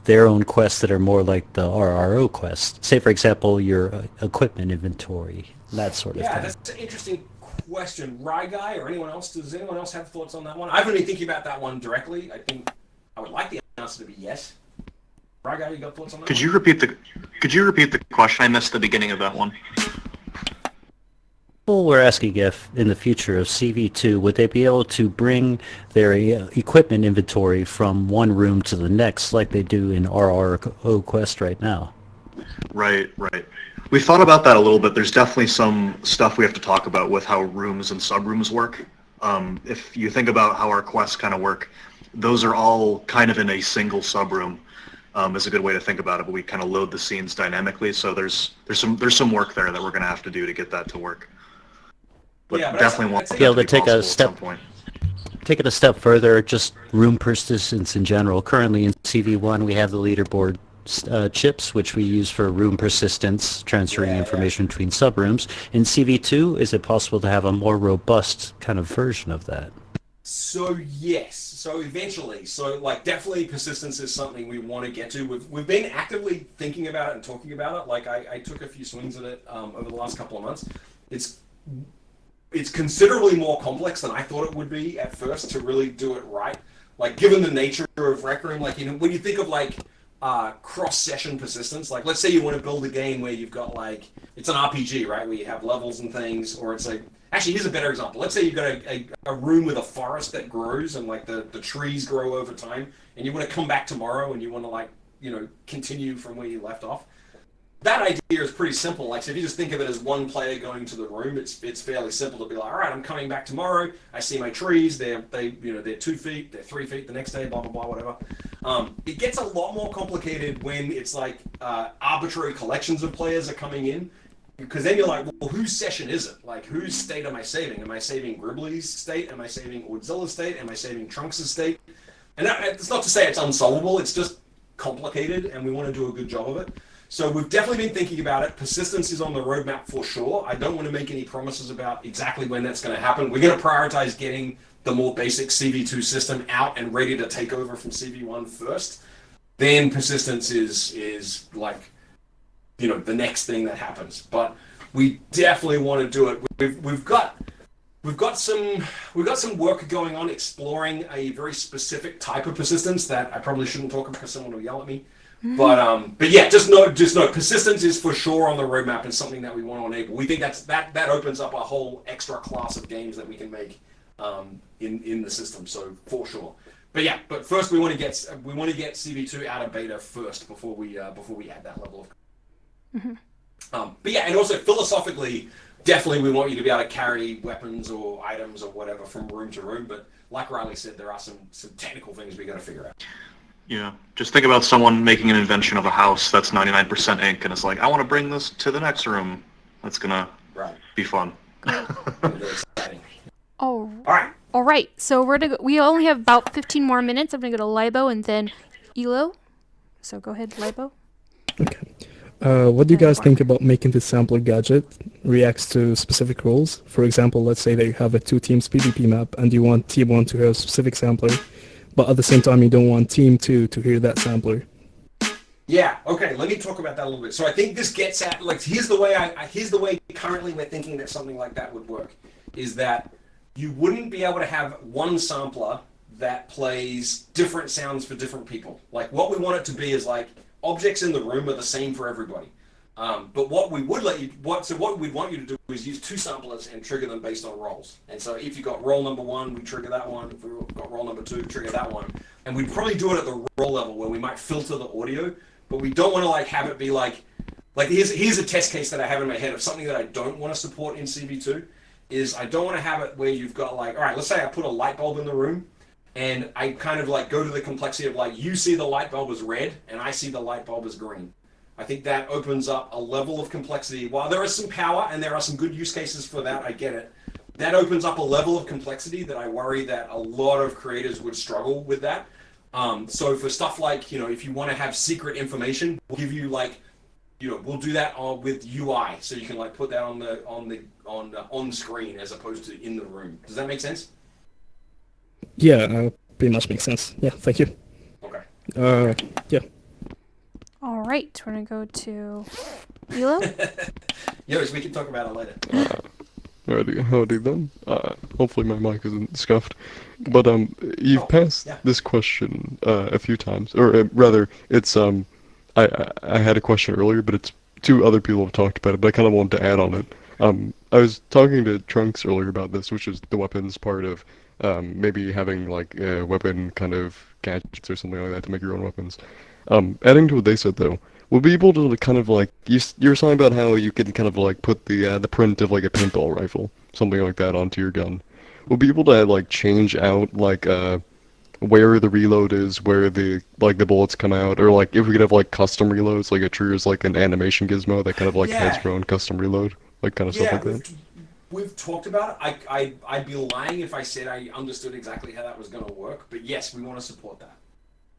their own quests that are more like the RRO quests? Say, for example, your equipment inventory, that sort of thing. Yeah, that's an interesting question. Rye Guy or anyone else, does anyone else have thoughts on that one? I haven't been thinking about that one directly. I think I would like the answer to be yes. Rye Guy, you got thoughts on that? Could you repeat the question? I missed the beginning of that one. People were asking if, in the future of CV2, would they be able to bring their equipment inventory from one room to the next like they do in RRO Quest right now? Right. We thought about that a little bit. There's definitely some stuff we have to talk about with how rooms and subrooms work. If you think about how our quests kind of work, those are all kind of in a single subroom. Is a good way to think about it, but we kind of load the scenes dynamically. So there's some work there that we're going to have to do to get that to work. But yeah, definitely want to be able to take a step. Take it a step further, just room persistence in general. Currently in CV1 we have the leaderboard chips, which we use for room persistence, transferring information between subrooms. In CV2, is it possible to have a more robust kind of version of that? So yes, so eventually, like definitely persistence is something we want to get to. We've been actively thinking about it and talking about it. Like I took a few swings at it over the last couple of months. It's considerably more complex than I thought it would be at first to really do it right. Like given the nature of Rec Room, like, you know, when you think of like cross-session persistence, like let's say you want to build a game where you've got like, it's an RPG, right? Where you have levels and things, or it's like, actually here's a better example. Let's say you've got a room with a forest that grows and like the trees grow over time, and you want to come back tomorrow and you want to like, you know, continue from where you left off. that idea is pretty simple. Like, so if you just think of it as one player going to the room, it's fairly simple to be like, all right, I'm coming back tomorrow. I see my trees. They're 2 feet. They're 3 feet the next day. Blah blah blah. Whatever. It gets a lot more complicated when it's like arbitrary collections of players are coming in, because then you're like, well, whose session is it? Like, whose state am I saving? Am I saving Gribbly's state? Am I saving Ordzilla's state? Am I saving Trunks' state? And it's not to say it's unsolvable. It's just complicated, and we want to do a good job of it. So we've definitely been thinking about it. Persistence is on the roadmap for sure. I don't want to make any promises about exactly when that's going to happen. We're going to prioritize getting the more basic CV2 system out and ready to take over from CV1 first. Then persistence is like, the next thing that happens. But we definitely want to do it. We've got some work going on exploring a very specific type of persistence that I probably shouldn't talk about because someone will yell at me. But yeah, just know persistence is for sure on the roadmap and something that we want to enable. We think that opens up a whole extra class of games that we can make in the system. So for sure. But first we want to get CV2 out of beta first before we add that level of. And also philosophically, definitely we want you to be able to carry weapons or items or whatever from room to room. But like Riley said, there are some technical things we got to figure out. Yeah, just think about someone making an invention of a house that's 99% ink, and it's like, I want to bring this to the next room. That's gonna be fun. All right. So we only have about 15 more minutes. I'm gonna go to Libo and then Elo. So go ahead, Libo. Okay. What do you guys think about making the sampler gadget reacts to specific roles? For example, let's say that you have a 2 teams PvP map and you want team 1 to have a specific sampler, but at the same time you don't want team 2 to hear that sampler. Yeah, okay, let me talk about that a little bit. So I think this gets at, like, here's the way currently we're thinking that something like that would work, is that you wouldn't be able to have one sampler that plays different sounds for different people. Like, what we want it to be is like, objects in the room are the same for everybody. But what we'd want you to do is use 2 samplers and trigger them based on roles. And so if you got role number 1, we trigger that one. If we got role number 2, trigger that one. And we'd probably do it at the role level where we might filter the audio, but we don't want to like have it be like here's a test case that I have in my head of something that I don't want to support in CV2 is I don't want to have it where you've got like, all right, let's say I put a light bulb in the room and I kind of like go to the complexity of like, you see the light bulb as red and I see the light bulb as green. I think that opens up a level of complexity. While there is some power and there are some good use cases for that, I get it. That opens up a level of complexity that I worry that a lot of creators would struggle with that. So for stuff like, if you want to have secret information, we'll give you like, we'll do that with UI, so you can like put that on screen as opposed to in the room. Does that make sense? Yeah, pretty much makes sense. Yeah, thank you. Okay. Yeah. All right, we're gonna go to Elo. Yes, we can talk about it later. Howdy then. Hopefully my mic isn't scuffed. But you've passed this question a few times, or rather, it's I had a question earlier, but it's 2 other people have talked about it, but I kind of wanted to add on it. I was talking to Trunks earlier about this, which is the weapons part of maybe having like weapon kind of gadgets or something like that to make your own weapons. Adding to what they said though, we'll be able to kind of like you were talking about how you can kind of like put the print of like a paintball rifle, something like that, onto your gun. We'll be able to like change out like where the reload is, where the bullets come out, or like if we could have like custom reloads, like it triggers like an animation gizmo that kind of like has your own custom reload, like kind of stuff like that. We've talked about it. I'd be lying if I said I understood exactly how that was going to work, but yes, we want to support that.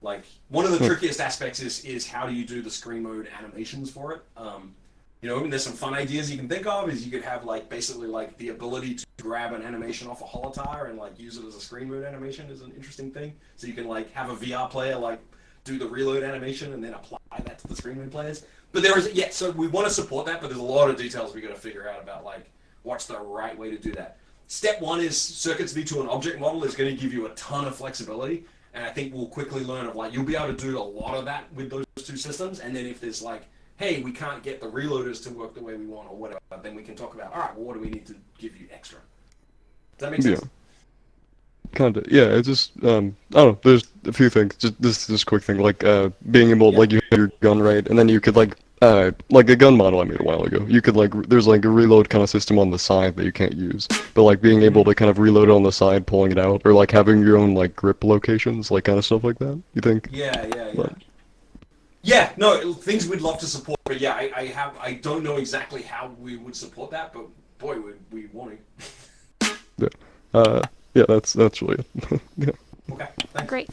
Like, one of the trickiest aspects is how do you do the screen mode animations for it? And there's some fun ideas you can think of, is you could have like basically like the ability to grab an animation off a holotar and like use it as a screen mode animation is an interesting thing. So you can like have a VR player like do the reload animation and then apply that to the screen mode players. But so we want to support that, but there's a lot of details we got to figure out about like what's the right way to do that. Step 1 is Circuits V2 an object model is going to give you a ton of flexibility. And I think we'll quickly learn of like, you'll be able to do a lot of that with those 2 systems. And then if there's like, hey, we can't get the reloaders to work the way we want or whatever, then we can talk about, all right, well, what do we need to give you extra? Does that make sense? Yeah. Kinda. Yeah, it's just, I don't know, there's a few things. Just this quick thing, like, being able, like, you have your gun, right? And then you could, like, like a gun model I made a while ago. You could there's like a reload kind of system on the side that you can't use, but like being able to kind of reload it on the side, pulling it out, or like having your own like grip locations, like kind of stuff like that. You think? Yeah. Yeah, no, things we'd love to support, but yeah, I don't know exactly how we would support that, but boy, we want to. Yeah, that's really it. Yeah. Okay, thanks. Great.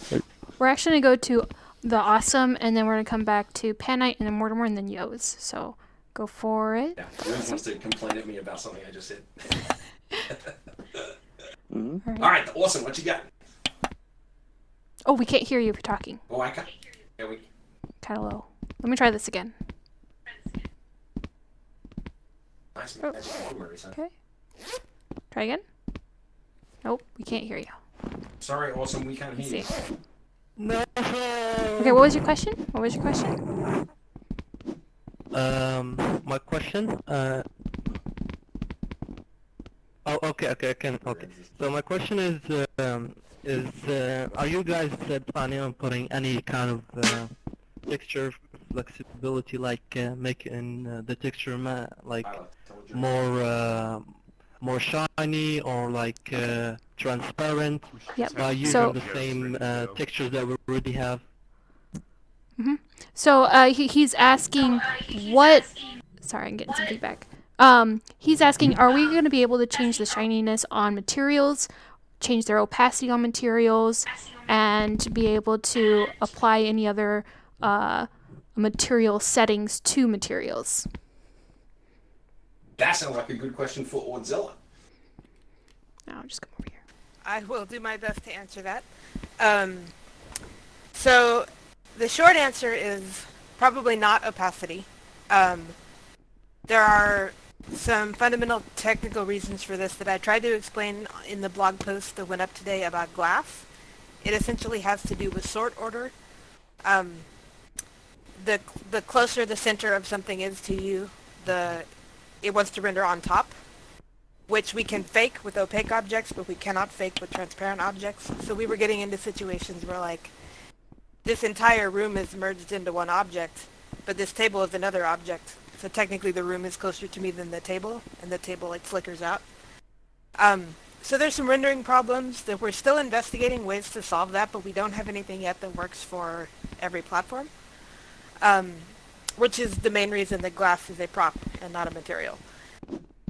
We're actually gonna go to the awesome, and then we're gonna come back to Panite, and then Mortimer, and then Yo's. So go for it. Yeah, Yo's wants to complain at me about something I just said. All right, awesome. What you got? Oh, we can't hear you if you're talking. Oh, I can't. Yeah, we. Kind of low. Let me try this again. Nice. Oh. Okay. Try again. Nope, we can't hear you. Sorry, awesome. We can't hear you. No. Okay, what was your question? What was your question? My question. Oh, okay. So my question is, are you guys planning on putting any kind of texture flexibility, like making the texture more shiny or like transparent by using the same textures that we already have? So he's asking what. Sorry, I'm getting some feedback. He's asking, are we going to be able to change the shininess on materials, change their opacity on materials, and be able to apply any other material settings to materials? That sounds like a good question for Ordzilla. I'll just come over here. I will do my best to answer that. So the short answer is probably not opacity. There are some fundamental technical reasons for this that I tried to explain in the blog post that went up today about glass. It essentially has to do with sort order. The closer the center of something is to you, it wants to render on top, which we can fake with opaque objects, but we cannot fake with transparent objects. So we were getting into situations where like this entire room is merged into one object, but this table is another object. So technically the room is closer to me than the table, and the table like flickers out. So there's some rendering problems that we're still investigating ways to solve that, but we don't have anything yet that works for every platform, which is the main reason that glass is a prop and not a material.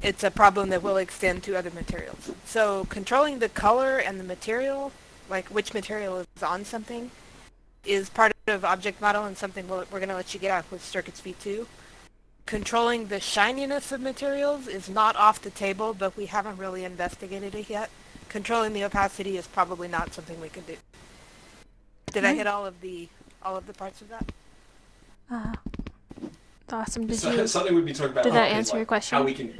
It's a problem that will extend to other materials. So controlling the color and the material, like which material is on something, is part of object model and something we're going to let you get out with Circuits V2. Controlling the shininess of materials is not off the table, but we haven't really investigated it yet. Controlling the opacity is probably not something we can do. Did I hit all of the parts of that? Awesome. Did something we'd be talking about. Did that answer your question? How we can.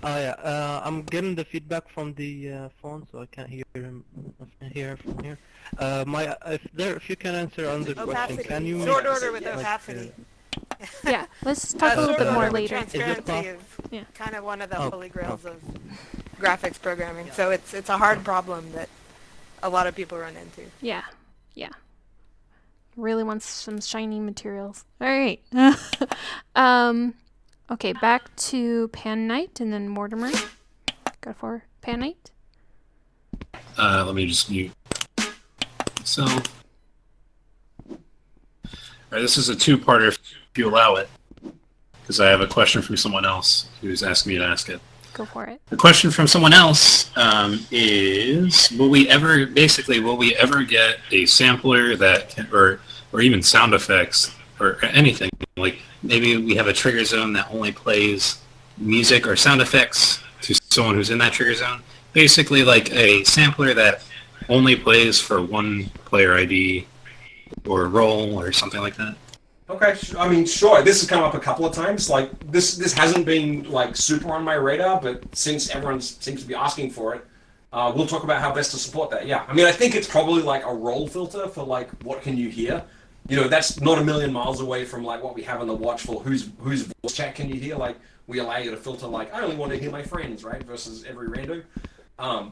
Oh yeah. I'm getting the feedback from the phone, so I can't hear him. I can't hear from here. If you can answer on the question, can you sort order with opacity? Yeah, let's talk a little bit more later. Transparency is kind of one of the holy grails of graphics programming, so it's a hard problem that a lot of people run into. Yeah. Really wants some shiny materials. All right. Okay, back to Pan Knight and then Mortimer. Go for Pan Knight. Let me just mute. So, all right, this is a two-parter if you allow it, because I have a question from someone else who's asking me to ask it. Go for it. The question from someone else is, will we ever get a sampler that can, or even sound effects or anything, like maybe we have a trigger zone that only plays music or sound effects to someone who's in that trigger zone? Basically like a sampler that only plays for one player ID or role or something like that. Okay, I mean, sure. This has come up a couple of times. Like this hasn't been like super on my radar, but since everyone seems to be asking for it, we'll talk about how best to support that. Yeah, I mean, I think it's probably like a role filter for like what can you hear. You know, that's not a million miles away from like what we have on the watch for whose voice chat can you hear. Like we allow you to filter like I only want to hear my friends, right? Versus every rando.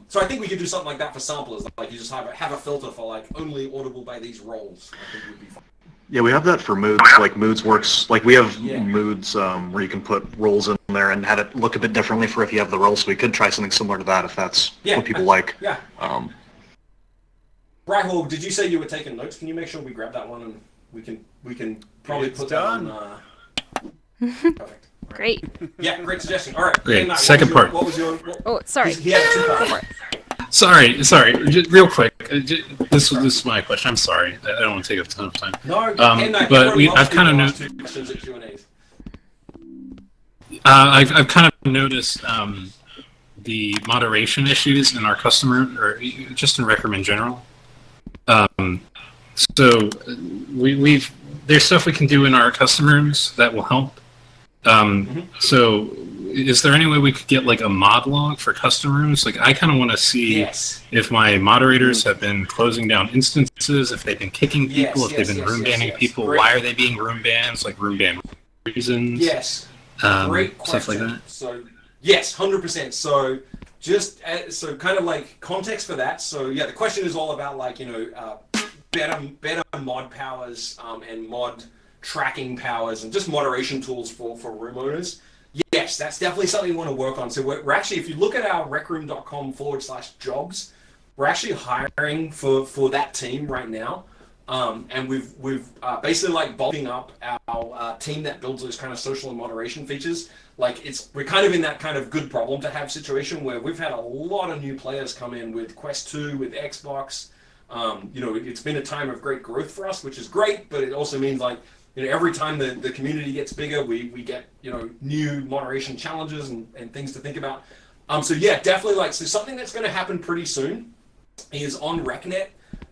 So I think we could do something like that for samplers. Like you just have a filter for like only audible by these roles. I think would be fun. Yeah, we have that for moods. Like moods works. Like we have moods where you can put roles in there and have it look a bit differently for if you have the role. So we could try something similar to that if that's what people like. Yeah. Brightwall, did you say you were taking notes? Can you make sure we grab that one and we can probably put that on. Perfect. Great. Yeah, great suggestion. All right. Great. Second part. What was your? Oh, sorry. He had two parts. Sorry. Just real quick. This is my question. I'm sorry. I don't want to take a ton of time. No, but I've kind of noticed. I've kind of noticed the moderation issues in our customer, or just in Rec Room in general. So there's stuff we can do in our custom rooms that will help. So is there any way we could get like a mod log for custom rooms? Like I kind of want to see if my moderators have been closing down instances, if they've been kicking people, if they've been room banning people. Great. Why are they being room bans? Like room ban reasons. Yes. Great question. Stuff like that. So yes, 100%. So just so kind of like context for that. So yeah, the question is all about like better mod powers and mod tracking powers and just moderation tools for room owners. Yes, that's definitely something we want to work on. So we're actually, if you look at our recroom.com/jobs, we're actually hiring for that team right now. And we've basically like bulking up our team that builds those kind of social and moderation features. Like we're kind of in that kind of good problem to have situation where we've had a lot of new players come in with Quest 2, with Xbox. It's been a time of great growth for us, which is great, but it also means like, every time the community gets bigger, we get, new moderation challenges and things to think about. So yeah, definitely so something that's going to happen pretty soon is on RecNet,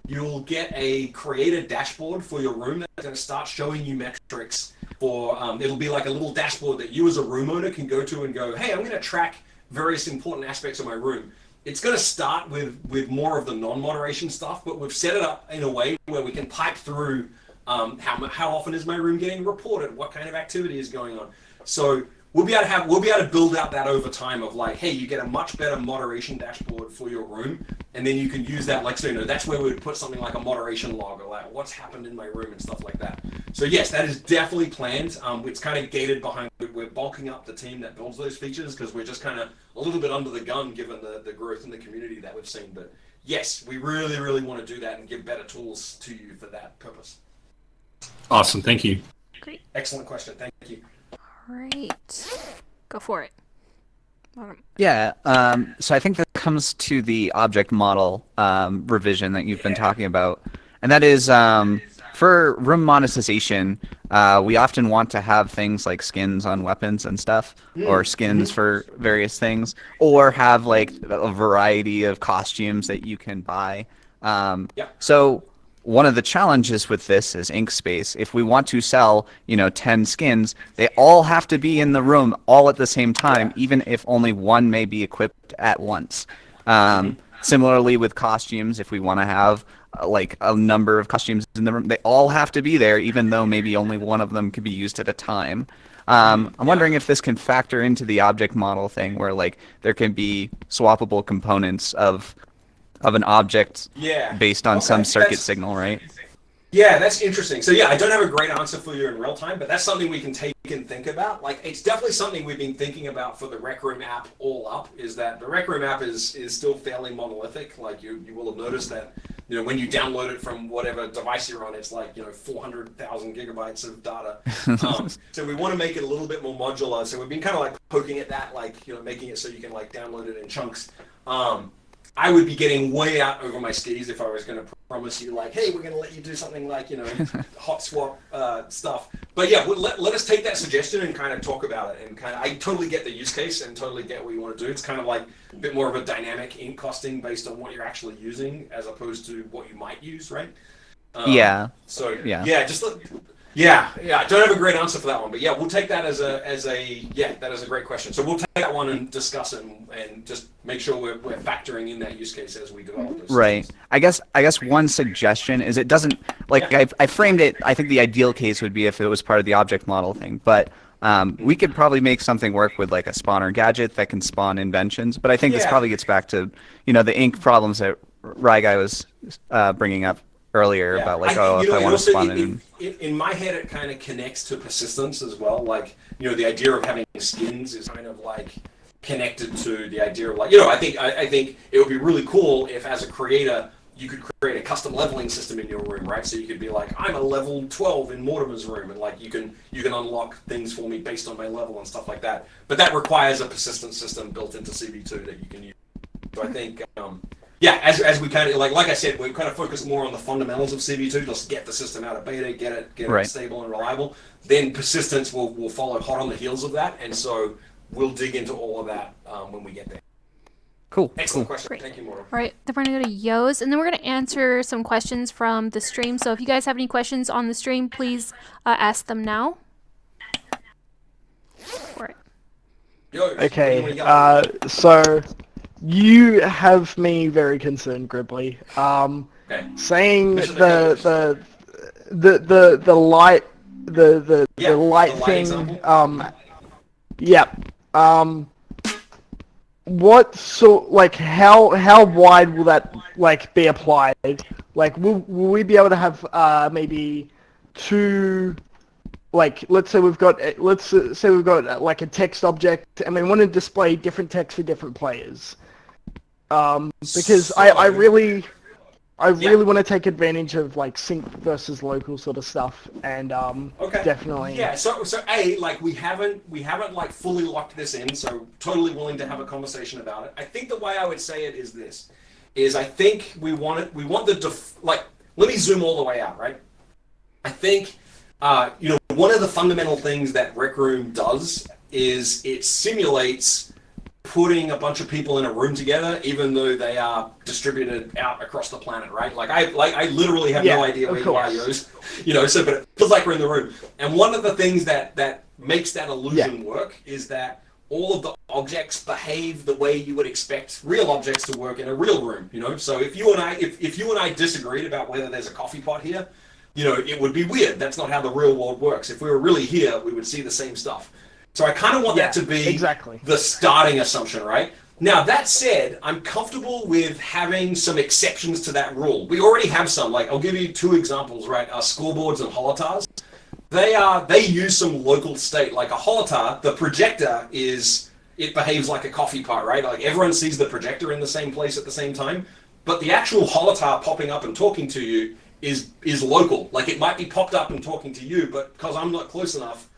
you'll get a creator dashboard for your room that's going to start showing you metrics for, it'll be like a little dashboard that you as a room owner can go to and go, hey, I'm going to track various important aspects of my room. It's going to start with more of the non-moderation stuff, but we've set it up in a way where we can pipe through how often is my room getting reported, what kind of activity is going on. So we'll be able to build out that over time of like, hey, you get a much better moderation dashboard for your room, and then you can use that that's where we would put something like a moderation log or like what's happened in my room and stuff like that. So yes, that is definitely planned. It's kind of gated behind. We're bulking up the team that builds those features because we're just kind of a little bit under the gun given the growth in the community that we've seen. But yes, we really, really want to do that and give better tools to you for that purpose. Awesome, thank you. Great. Excellent question, thank you. All right. Go for it. Yeah, so I think that comes to the object model revision that you've been talking about. And that is, for room monetization, we often want to have things like skins on weapons and stuff, or skins for various things, or have like a variety of costumes that you can buy. So one of the challenges with this is ink space. If we want to sell, 10 skins, they all have to be in the room all at the same time, even if only one may be equipped at once. Similarly with costumes, if we want to have like a number of costumes in the room, they all have to be there, even though maybe only one of them could be used at a time. I'm wondering if this can factor into the object model thing where like there can be swappable components of an object based on some circuit signal, right? Yeah, that's interesting. So yeah, I don't have a great answer for you in real time, but that's something we can take and think about. Like, it's definitely something we've been thinking about for the Rec Room app all up, is that the Rec Room app is still fairly monolithic. Like, you will have noticed that, when you download it from whatever device you're on, it's like, 400,000 gigabytes of data. So we want to make it a little bit more modular. So we've been kind of like poking at that, like, making it so you can like download it in chunks. I would be getting way out over my skis if I was going to promise you like, hey, we're going to let you do something like, hot swap stuff. But yeah, let us take that suggestion and kind of talk about it. And I totally get the use case and totally get what you want to do. It's kind of like a bit more of a dynamic ink costing based on what you're actually using as opposed to what you might use, right? Yeah. So yeah, just Yeah, I don't have a great answer for that one, but yeah, we'll take that as a great question. So we'll take that one and discuss it and just make sure we're factoring in that use case as we develop this. Right. I guess one suggestion is it doesn't, like, I framed it, I think the ideal case would be if it was part of the object model thing, but we could probably make something work with like a spawner gadget that can spawn inventions, but I think this probably gets back to, the ink problems that Rai Guy was bringing up earlier Yeah. about like, you know, if I and want to also spawn in. in my head, it kind of connects to persistence as well. Like, you know, the idea of having skins is kind of like connected to the idea of like, you know, I think it would be really cool if, as a creator, you could create a custom leveling system in your room, right? So you could be like, I'm a level 12 in Mortimer's room, and like you can unlock things for me based on my level and stuff like that. But that requires a persistence system built into CV2 that you can use. So I think, yeah, as we kind of like I said, we kind of focus more on the fundamentals of CV2, just get the system out of beta, get it stable and reliable. Then persistence will follow hot on the heels of that, and so we'll dig into all of that when we get there. Cool. Excellent question. Great. Thank you, Mortal. All right, then we're gonna go to Yo's, and then we're gonna answer some questions from the stream. So if you guys have any questions on the stream, please ask them now. For it. Okay. So you have me very concerned, Gribbly. Saying the light the light thing. What sort, like, how wide will that like be applied? Like, will we be able to have maybe two, like, let's say we've got like a text object and we want to display different text for different players. Because I really want to take advantage of like sync versus local sort of stuff, and definitely. Yeah. So like we haven't like fully locked this in, so totally willing to have a conversation about it. I think the way I would say it is this: I think we want like, let me zoom all the way out, right? I think you know, one of the fundamental things that Rec Room does is it simulates putting a bunch of people in a room together, even though they are distributed out across the planet, right? Like I literally have no idea where you are, Yos. You know, so but it feels like we're in the room. And one of the things that makes that illusion work is that all of the objects behave the way you would expect real objects to work in a real room. You know, so if you and I disagreed about whether there's a coffee pot here, you know, it would be weird. That's not how the real world works. If we were really here, we would see the same stuff. So I kind of want that to be the starting assumption, right? Now, that said, I'm comfortable with having some exceptions to that rule. We already have some. Like, I'll give you two examples, right? Scoreboards and holotars. They use some local state. Like a holotar, the projector it behaves like a coffee pot, right? Like everyone sees the projector in the same place at the same time, but the actual holotar popping up and talking to you is local. Like, it might be popped up and talking to you, but because I'm not close enough,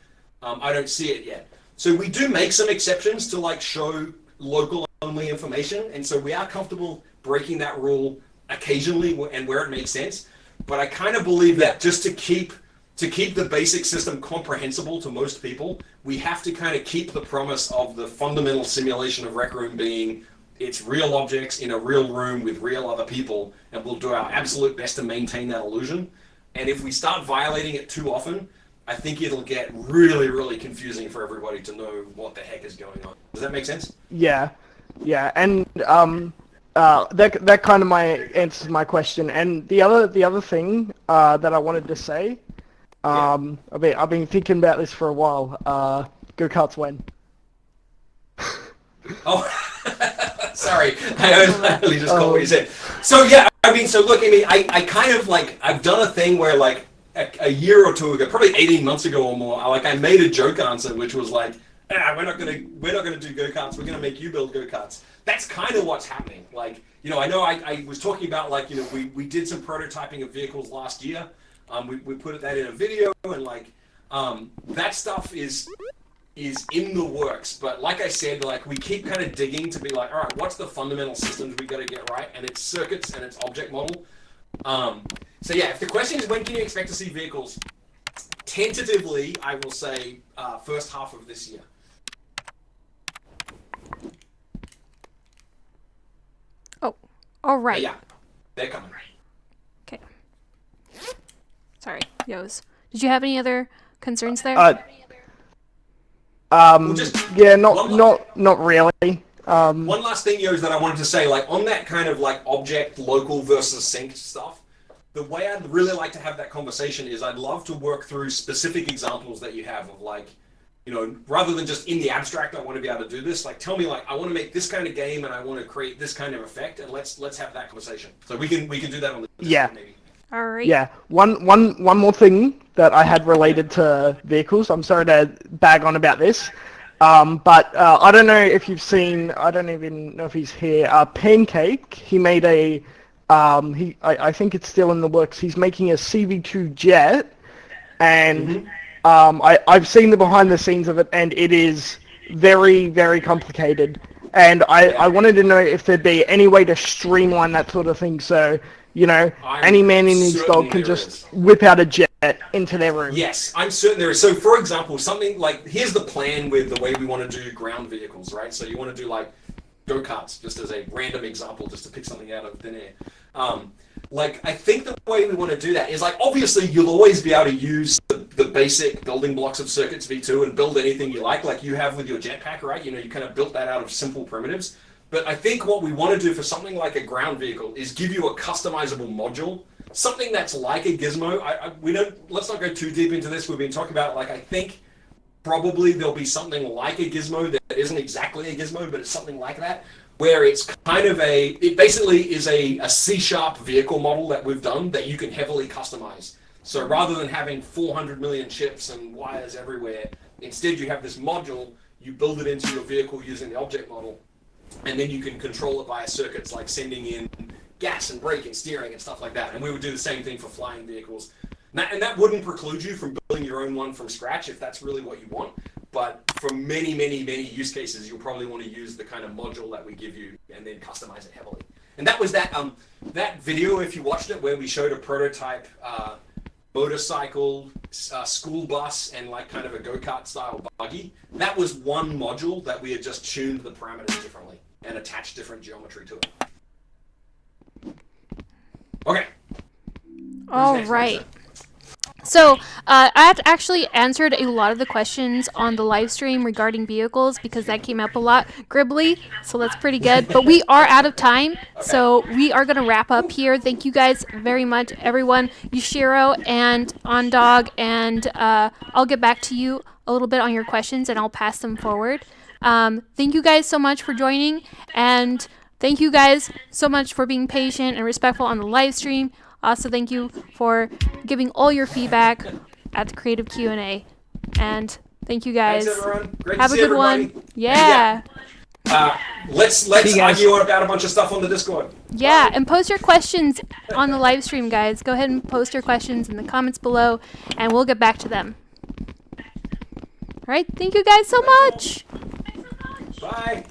I don't see it yet. So we do make some exceptions to like show local only information, and so we are comfortable breaking that rule occasionally and where it makes sense. But I kind of believe that just to keep the basic system comprehensible to most people, we have to kind of keep the promise of the fundamental simulation of Rec Room being it's real objects in a real room with real other people, and we'll do our absolute best to maintain that illusion. And if we start violating it too often, I think it'll get really, really confusing for everybody to know what the heck is going on. Does that make sense? Yeah, and that kind of answers my question. And the other thing that I wanted to say, I've been thinking about this for a while. Go-karts when? Oh, sorry, I only just caught what you said. So yeah, I mean, I kind of like, I've done a thing where like, a year or two ago, probably 18 months ago or more, I made a joke answer, which was like, we're not gonna do go-karts, we're gonna make you build go-karts. That's kind of what's happening. Like, you know, I know I was talking about, like, you know, we did some prototyping of vehicles last year. We put that in a video, and like, that stuff is in the works. But like I said, like, we keep kind of digging to be like, all right, what's the fundamental systems we got to get right? And it's circuits and it's object model. So yeah, if the question is when can you expect to see vehicles, tentatively, I will say first half of this year. Oh, all right. But yeah, they're coming. Okay. Sorry, Yos. Did you have any other concerns there? Yeah, not really. One last thing, Yos, that I wanted to say, like, on that kind of like object local versus sync stuff, the way I'd really like to have that conversation is I'd love to work through specific examples that you have of, like, you know, rather than just in the abstract, I want to be able to do this. Like, tell me, like, I want to make this kind of game and I want to create this kind of effect, and let's have that conversation. So we can do that on the Discord, maybe. All right. Yeah, one more thing that I had related to vehicles. I'm sorry to bag on about this, but I don't know if you've seen. I don't even know if he's here. Pancake. He made a. I think it's still in the works. He's making a CV2 jet, and I've seen the behind the scenes of it, and it is very, very complicated. And I wanted to know if there'd be any way to streamline that sort of thing, so any man in his dog can just whip out a jet into their room. Yes, I'm certain there is. So, for example, something like, here's the plan with the way we want to do ground vehicles, right? So you want to do like go-karts, just as a random example, just to pick something out of thin air. I think the way we want to do that is, like, obviously you'll always be able to use the basic building blocks of Circuits V2 and build anything you like you have with your jetpack, right? You kind of built that out of simple primitives. But I think what we want to do for something like a ground vehicle is give you a customizable module, something that's like a gizmo. Let's not go too deep into this. We've been talking about, I think probably there'll be something like a gizmo that isn't exactly a gizmo, but it's something like that, where it's kind of it basically is a C# vehicle model that we've done that you can heavily customize. So rather than having 400 million chips and wires everywhere, instead you have this module, you build it into your vehicle using the object model, and then you can control it via circuits, like sending in gas and brake and steering and stuff like that. And we would do the same thing for flying vehicles. And that wouldn't preclude you from building your own one from scratch if that's really what you want. But for many, many, many use cases, you'll probably want to use the kind of module that we give you and then customize it heavily. And that was that video, if you watched it, where we showed a prototype motorcycle, school bus, and kind of a go-kart style buggy. That was one module that we had just tuned the parameters differently and attached different geometry to it. Okay. All right. So I've actually answered a lot of the questions on the live stream regarding vehicles because that came up a lot, Gribbly, so that's pretty good. But we are out of time, so we are going to wrap up here. Thank you guys very much, everyone, Yushiro and Ondog, and I'll get back to you a little bit on your questions, and I'll pass them forward. Thank you guys so much for joining, and thank you guys so much for being patient and respectful on the live stream. Also, thank you for giving all your feedback at the Creative Q&A. And thank you guys. Thanks, everyone. Great Have to a see good everybody. one. Yeah. Let's argue about a bunch of stuff on the Discord. Yeah, and post your questions on the live stream, guys. Go ahead and post your questions in the comments below, and we'll get back to them. All right, thank you guys so much. Bye.